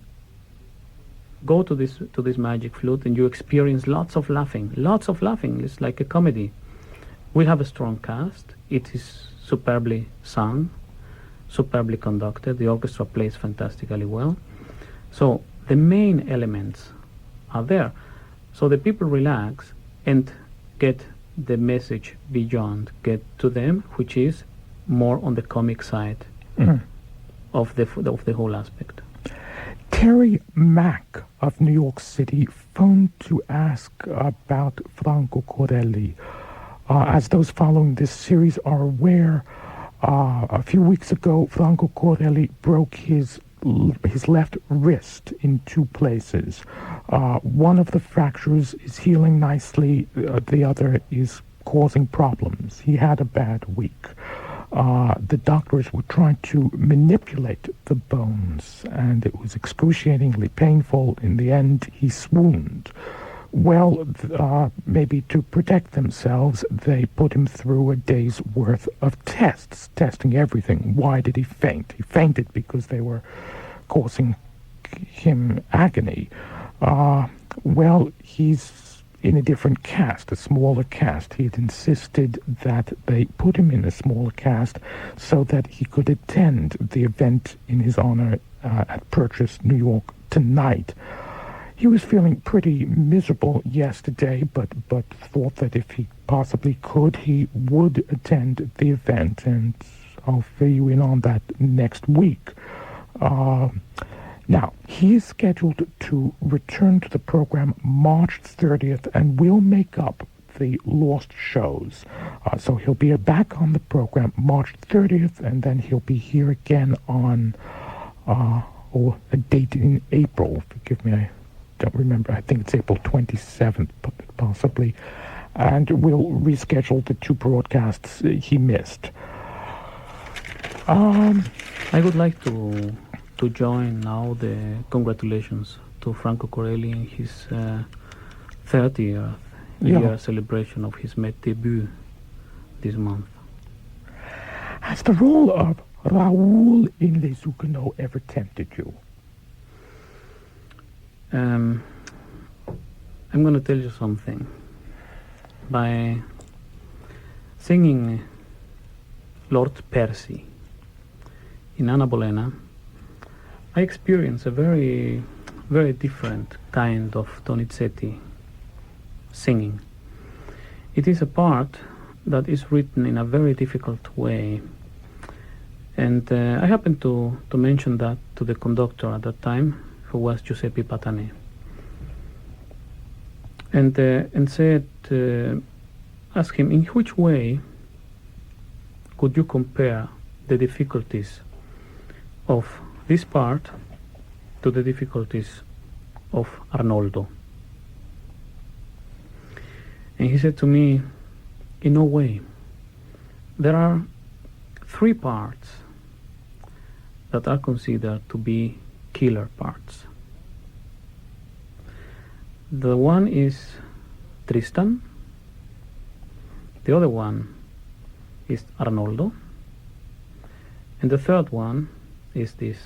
go to this magic flute and you experience lots of laughing, it's like a comedy. We have a strong cast. It is superbly sung, superbly conducted. The orchestra plays fantastically well. So the main elements are there. So the people relax and get the message beyond, get to them, which is more on the comic side of the whole aspect. Terry Mack of New York City phoned to ask about Franco Corelli. As those following this series are aware, a few weeks ago, Franco Corelli broke his left wrist in two places. One of the fractures is healing nicely. The other is causing problems. He had a bad week. The doctors were trying to manipulate the bones, and it was excruciatingly painful. In the end, he swooned. Well, maybe to protect themselves, they put him through a day's worth of tests, testing everything. Why did he faint? He fainted because they were causing him agony. Well, he's in a different cast, a smaller cast. He had insisted that they put him in a smaller cast so that he could attend the event in his honor at Purchase, New York, tonight. He was feeling pretty miserable yesterday, but thought that if he possibly could, he would attend the event, and I'll fill you in on that next week. Now, he is scheduled to return to the program March 30th and will make up the lost shows. So he'll be back on the program March 30th, and then he'll be here again on a date in April. Forgive me, I don't remember. I think it's April 27th, possibly. And we'll reschedule the two broadcasts he missed. I would like to join now the congratulations to Franco Corelli in his 30th year celebration of his Met debut this month. Has the role of Raoul in Les Huguenots ever tempted you? I'm going to tell you something. By singing Lord Percy in Anna Bolena, I experienced a very, very different kind of Donizetti singing. It is a part that is written in a very difficult way. And I happened to mention that to the conductor at that time, who was Giuseppe Patanè, and said, ask him, in which way could you compare the difficulties of this part to the difficulties of Arnoldo? And he said to me, in no way. There are 3 parts that are considered to be killer parts. The one is Tristan, the other one is Arnoldo, and the third one is this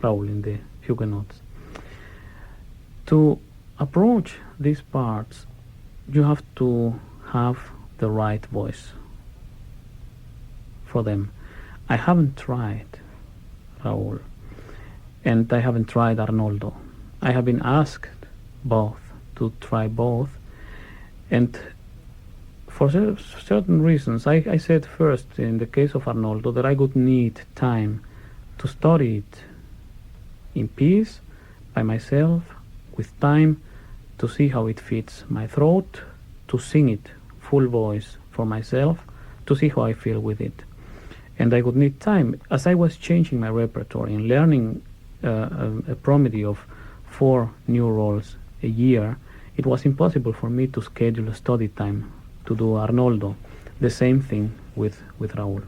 Raoul in the Huguenots. To approach these parts, you have to have the right voice for them. I haven't tried Raoul, and I haven't tried Arnoldo. I have been asked both to try both, and for certain reasons, I said first in the case of Arnoldo that I would need time to study it in peace, by myself, with time to see how it fits my throat, to sing it full voice for myself, to see how I feel with it. And I would need time. As I was changing my repertoire and learning a promedy of 4 new roles a year, it was impossible for me to schedule a study time to do Arnoldo. The same thing with Raoul.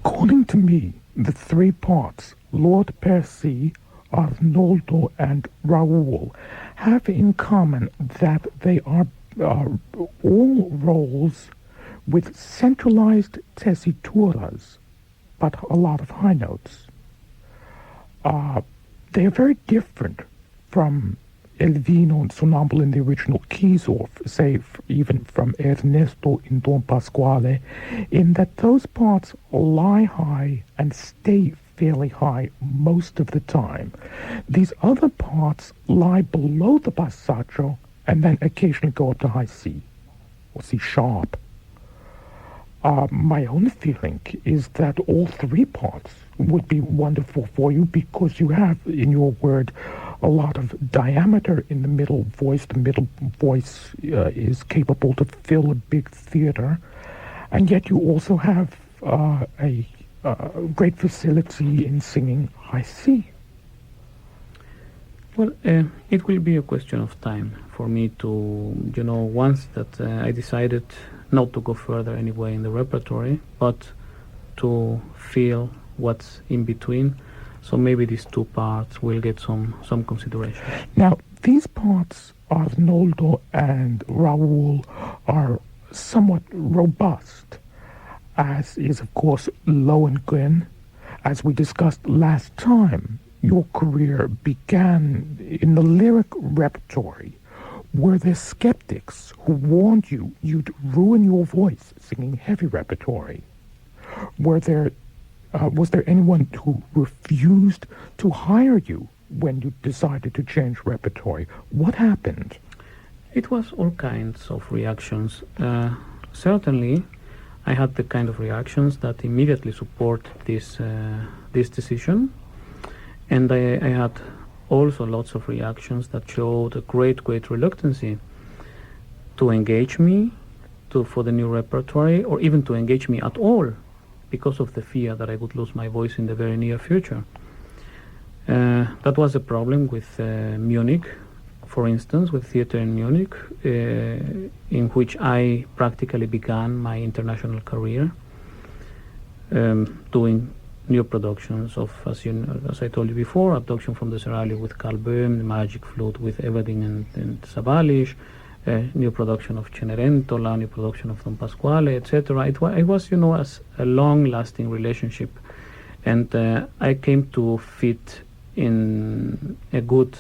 According to me, the 3 parts, Lord Percy, Arnoldo, and Raoul, have in common that they are all roles with centralized tessituras, but a lot of high notes. They are very different from Elvino and Sonnambula in the original keys, or say even from Ernesto in Don Pasquale, in that those parts lie high and stay fairly high most of the time. These other parts lie below the passaggio and then occasionally go up to high C or C sharp. My own feeling is that all 3 parts would be wonderful for you because you have, in your word, a lot of diameter in the middle voice. The middle voice is capable to fill a big theater, and yet you also have a great facility in singing high C. Well, it will be a question of time for me to, once that I decided not to go further anyway in the repertoire, but to feel what's in between. So maybe these 2 parts will get some consideration. Now, these parts, Arnoldo and Raoul, are somewhat robust, as is, of course, Lohengrin. As we discussed last time, your career began in the lyric repertoire. Were there skeptics who warned you you'd ruin your voice singing heavy repertoire? Was there anyone who refused to hire you when you decided to change repertoire? What happened? It was all kinds of reactions. Certainly, I had the kind of reactions that immediately support this decision, and I had also lots of reactions that showed a great reluctancy to engage me for the new repertoire, or even to engage me at all, because of the fear that I would lose my voice in the very near future. That was a problem with Munich, for instance, with theater in Munich, in which I practically began my international career, doing new productions of, as I told you before, Abduction from the Seraglio with Carl Böhm, The Magic Flute with Everding and Sawallisch, new production of Cenerentola, new production of Don Pasquale, etc. It was, as a long-lasting relationship, and I came to fit in a good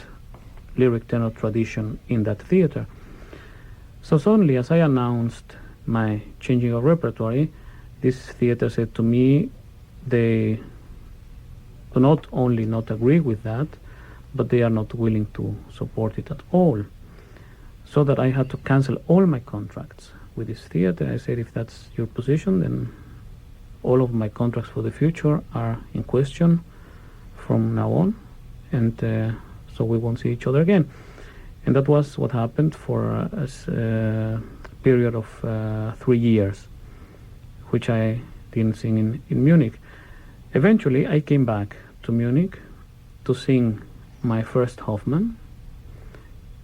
lyric tenor tradition in that theater. So suddenly, as I announced my changing of repertoire, this theater said to me they do not only not agree with that, but they are not willing to support it at all. So that I had to cancel all my contracts with this theater. I said, if that's your position, then all of my contracts for the future are in question from now on, and so we won't see each other again. And that was what happened for a period of 3 years, which I didn't sing in Munich. Eventually, I came back to Munich to sing my first Hoffmann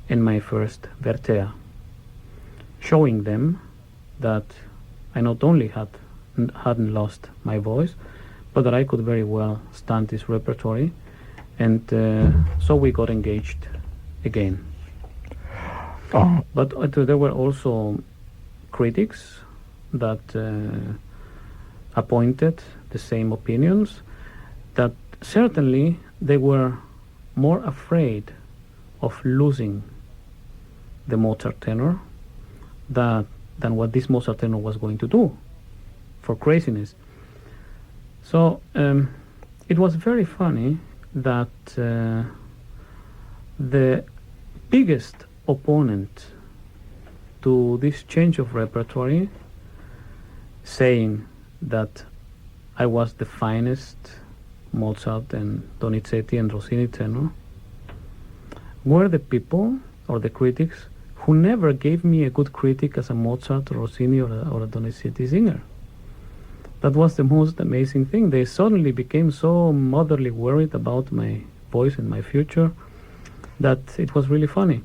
and my first Werther, showing them that I not only hadn't lost my voice, but that I could very well stand this repertoire, and so we got engaged again. But there were also critics that appointed the same opinions, that certainly they were more afraid of losing the Mozart tenor than what this Mozart tenor was going to do for craziness. So it was very funny that the biggest opponent to this change of repertoire, saying that I was the finest Mozart and Donizetti and Rossini tenor, were the people or the critics who never gave me a good critic as a Mozart, Rossini, or a Donizetti singer. That was the most amazing thing. They suddenly became so motherly worried about my voice and my future that it was really funny.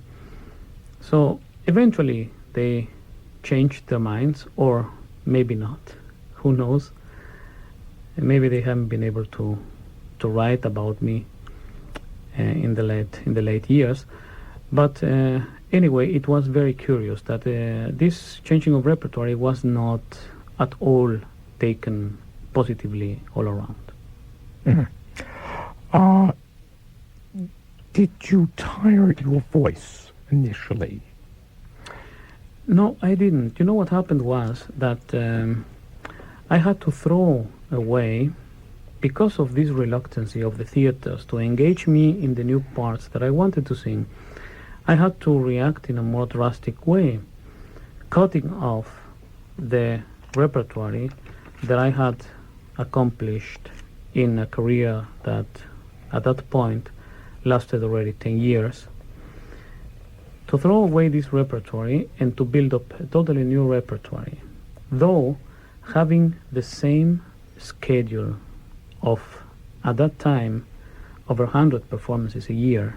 So eventually they changed their minds, or maybe not. Who knows? And maybe they haven't been able to write about me in the late years. But anyway, it was very curious that this changing of repertoire was not at all taken positively all around. Mm-hmm. Did you tire your voice initially? No, I didn't. You know what happened was that I had to throw away, because of this reluctancy of the theaters to engage me in the new parts that I wanted to sing. I had to react in a more drastic way, cutting off the repertoire that I had accomplished in a career that at that point lasted already 10 years, to throw away this repertoire and to build up a totally new repertoire, though having the same schedule of, at that time, over 100 performances a year,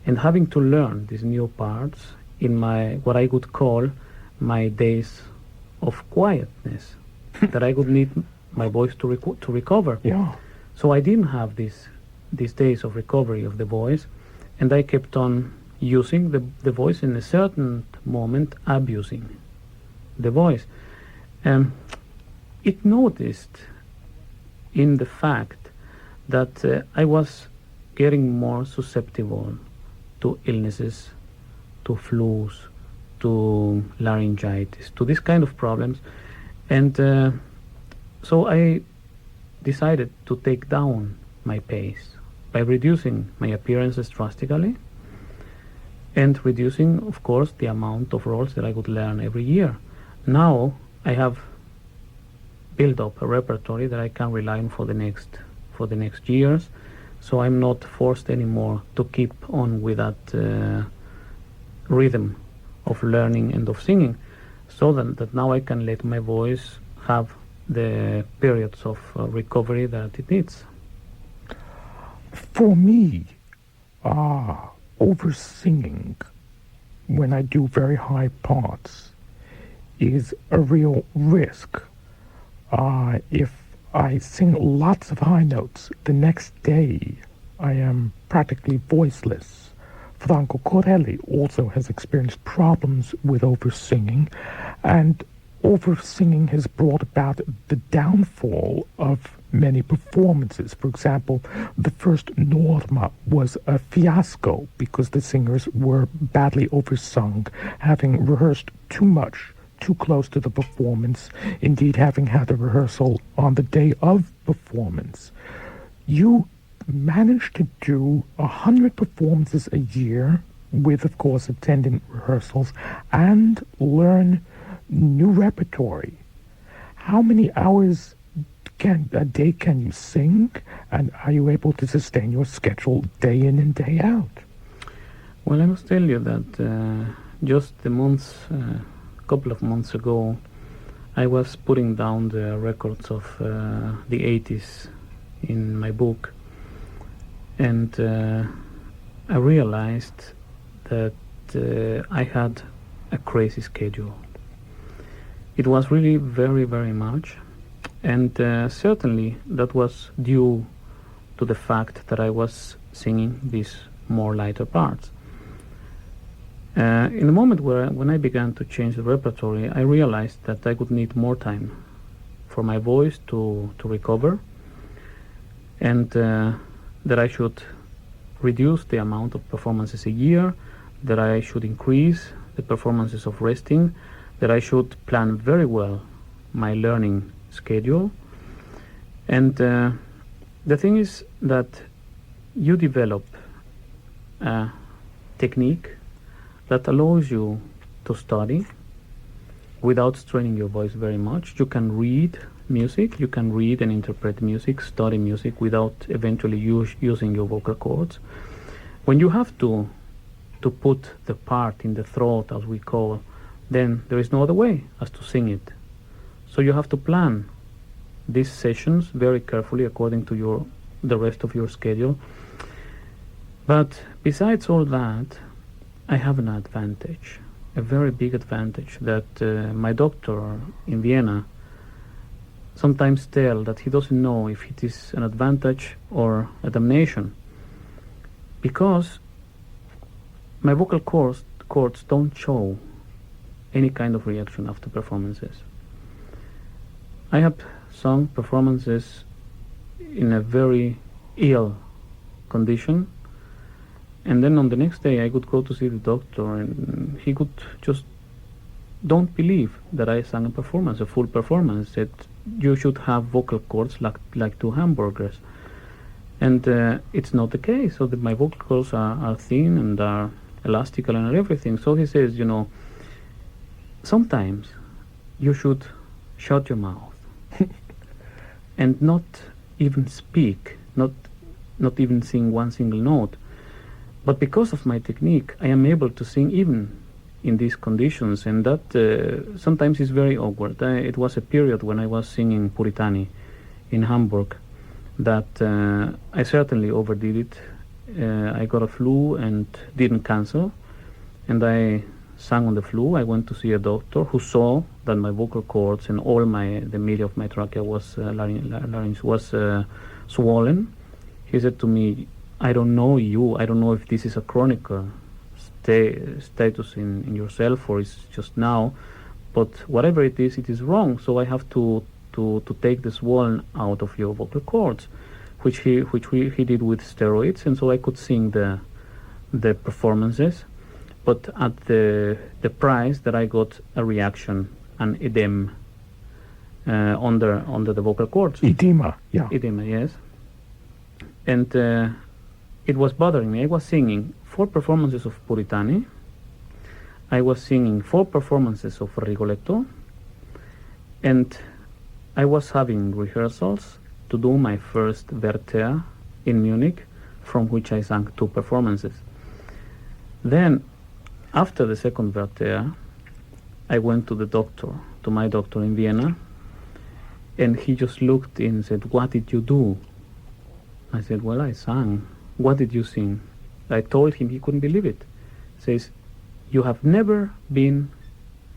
and having to learn these new parts in my, what I would call, my days of quietness, that I would need my voice to recover. Yeah. So I didn't have these days of recovery of the voice, and I kept on using the voice, in a certain moment abusing the voice. It noticed in the fact that I was getting more susceptible to illnesses, to flus, to laryngitis, to this kind of problems. And so I decided to take down my pace by reducing my appearances drastically and reducing, of course, the amount of roles that I would learn every year. Now I have built up a repertoire that I can rely on for the next years, so I'm not forced anymore to keep on with that rhythm of learning and of singing, so that now I can let my voice have the periods of recovery that it needs. For me, over singing when I do very high parts is a real risk. If I sing lots of high notes, the next day I am practically voiceless. Franco Corelli also has experienced problems with over-singing, and over-singing has brought about the downfall of many performances. For example, the first Norma was a fiasco because the singers were badly oversung, having rehearsed too much, too close to the performance, indeed having had a rehearsal on the day of performance. You managed to do 100 performances a year with, of course, attendant rehearsals, and learn new repertory. How many hours a day can you sing, and are you able to sustain your schedule day in and day out? Well, I must tell you that just a couple of months ago, I was putting down the records of the 80s in my book, and I realized that I had a crazy schedule. It was really very, very much, and certainly that was due to the fact that I was singing these more lighter parts. In the moment when I began to change the repertory, I realized that I would need more time for my voice to recover, and that I should reduce the amount of performances a year, that I should increase the performances of resting, that I should plan very well my learning schedule. And the thing is that you develop a technique that allows you to study without straining your voice very much. You can read music, you can read and interpret music, study music without eventually using your vocal cords. When you have to put the part in the throat, as we call, then there is no other way as to sing it. So you have to plan these sessions very carefully according to the rest of your schedule. But besides all that, I have an advantage, a very big advantage, that my doctor in Vienna sometimes tells that he doesn't know if it is an advantage or a damnation, because my vocal cords don't show any kind of reaction after performances. I have sung performances in a very ill condition, and then on the next day I could go to see the doctor, and he could just don't believe that I sang a full performance, that you should have vocal cords like two hamburgers. And it's not the case. So my vocal cords are thin and are elastical and everything. So he says, sometimes you should shut your mouth and not even speak, not even sing one single note. But because of my technique, I am able to sing even in these conditions, and that sometimes is very awkward. It was a period when I was singing Puritani in Hamburg that I certainly overdid it. I got a flu and didn't cancel, and I sang on the flu. I went to see a doctor who saw that my vocal cords and all the media of my trachea was larynx was swollen. He said to me, I don't know if this is a chronic status in yourself or it's just now, but whatever it is wrong. So I have to take the swollen out of your vocal cords, which he did with steroids, and so I could sing the performances, but at the price that I got a reaction, an edema under the vocal cords. Edema, yeah. Edema, yes. And it was bothering me. I was singing 4 performances of Puritani. I was singing 4 performances of Rigoletto, and I was having rehearsals to do my first Werther in Munich, from which I sang 2 performances. Then, after the second Werther, I went to my doctor in Vienna, and he just looked in and said, "What did you do?" I said, "Well, I sang." "What did you sing?" I told him. He couldn't believe it. He says, "You have never been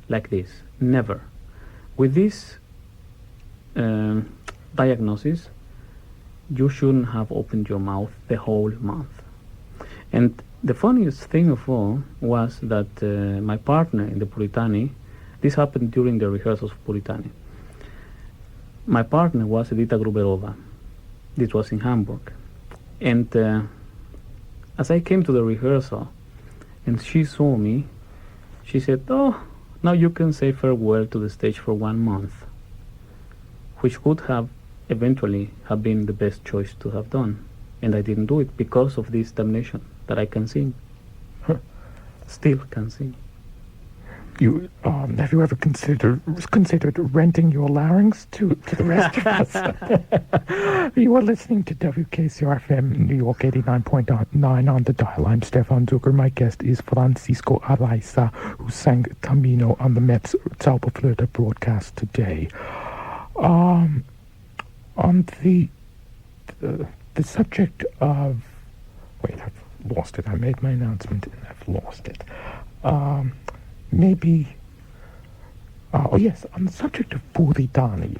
like this, never. With this diagnosis, you shouldn't have opened your mouth the whole month." And the funniest thing of all was that my partner in the Puritani, this happened during the rehearsals of Puritani. My partner was Edita Gruberova. This was in Hamburg. And as I came to the rehearsal and she saw me, she said, "Oh, now you can say farewell to the stage for 1 month," which would have eventually have been the best choice to have done. And I didn't do it because of this damnation that I can sing. still can sing. Have you ever considered renting your larynx to the rest of us? You are listening to WKCR-FM New York 89.9 on the dial. I'm Stefan Zucker. My guest is Francisco Araiza, who sang Tamino on the Met's Zauberflöte broadcast today. On the subject of... Wait, I've lost it. I made my announcement and I've lost it. Maybe... oh yes, on the subject of Buridani,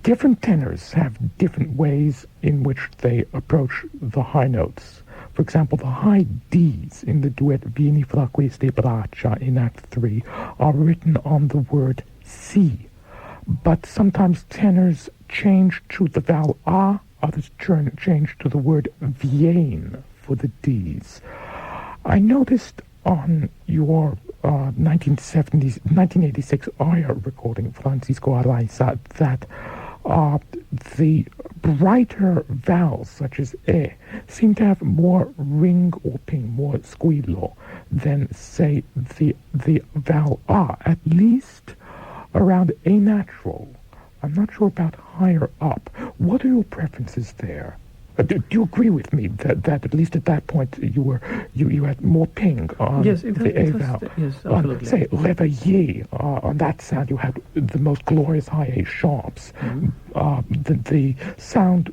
different tenors have different ways in which they approach the high notes. For example, the high Ds in the duet Vieni fra queste braccia in Act 3 are written on the word si, but sometimes tenors change to the vowel A, others change to the word viene for the Ds. I noticed on your 1986 Aria recording, Francisco Araiza, that the brighter vowels, such as E, seem to have more ring or ping, more squillo, than, say, the vowel A, at least around A natural. I'm not sure about higher up. What are your preferences there? Do you agree with me that at least at that point you had more ping on the A vowel? Yes, absolutely. Say levayer, on that sound you had the most glorious high A sharps. Mm-hmm. The sound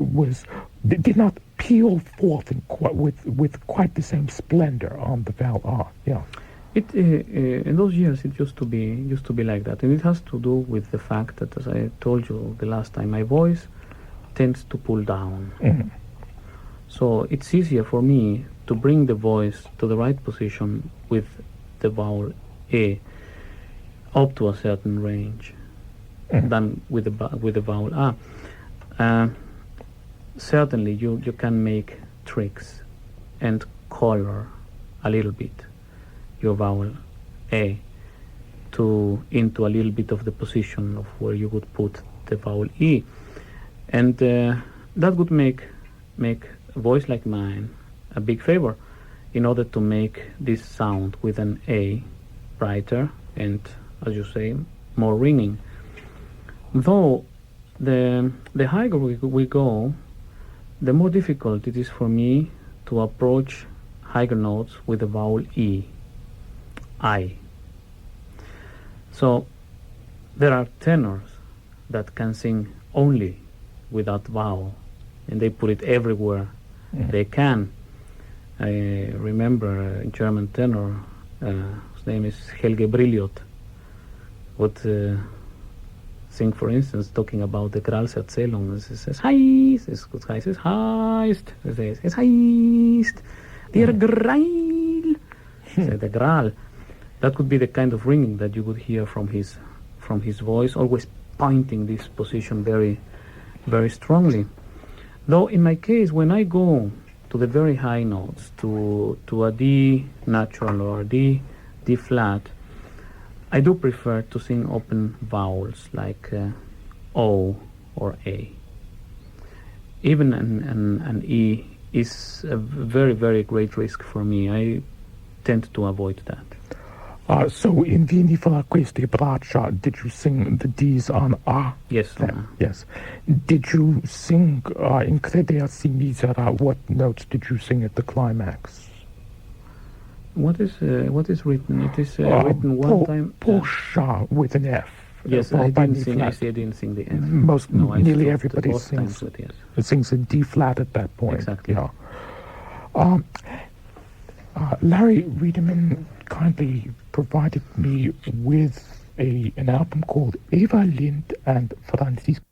did not peel forth with quite the same splendor on the vowel A. Yeah. In those years it used to be like that, and it has to do with the fact that, as I told you the last time, my voice tends to pull down. Mm-hmm. So it's easier for me to bring the voice to the right position with the vowel E up to a certain range than with the vowel A. Certainly you can make tricks and color a little bit your vowel E into a little bit of the position of where you would put the vowel E, and that would make a voice like mine a big favor, in order to make this sound with an A brighter and, as you say, more ringing. Though the higher we go, the more difficult it is for me to approach higher notes with the vowel E, I. So there are tenors that can sing only with that vowel, and they put it everywhere they can. I remember a German tenor, his name is Helge Brilliot, would sing, for instance, talking about the Gralserzählung. He says, heißt, es heißt, heißt, es heißt, der Graal, the Graal. That could be the kind of ringing that you would hear from his voice, always pointing this position very, very strongly. Though in my case, when I go to the very high notes, to a D natural or D flat, I do prefer to sing open vowels like O or A. Even an E is a very, very great risk for me. I tend to avoid that. So in Vieni fra queste braccia, did you sing the D's on A? Yes. Yes. Did you sing in Credersi misera? What notes did you sing at the climax? What is written? It is written one time. Porsche with an F. Yes, I didn't sing the F. Nearly everybody sings. Yes. It sings a D flat at that point. Exactly. Yeah. Larry Riedemann kindly provided me with an album called Eva Lind and Francisco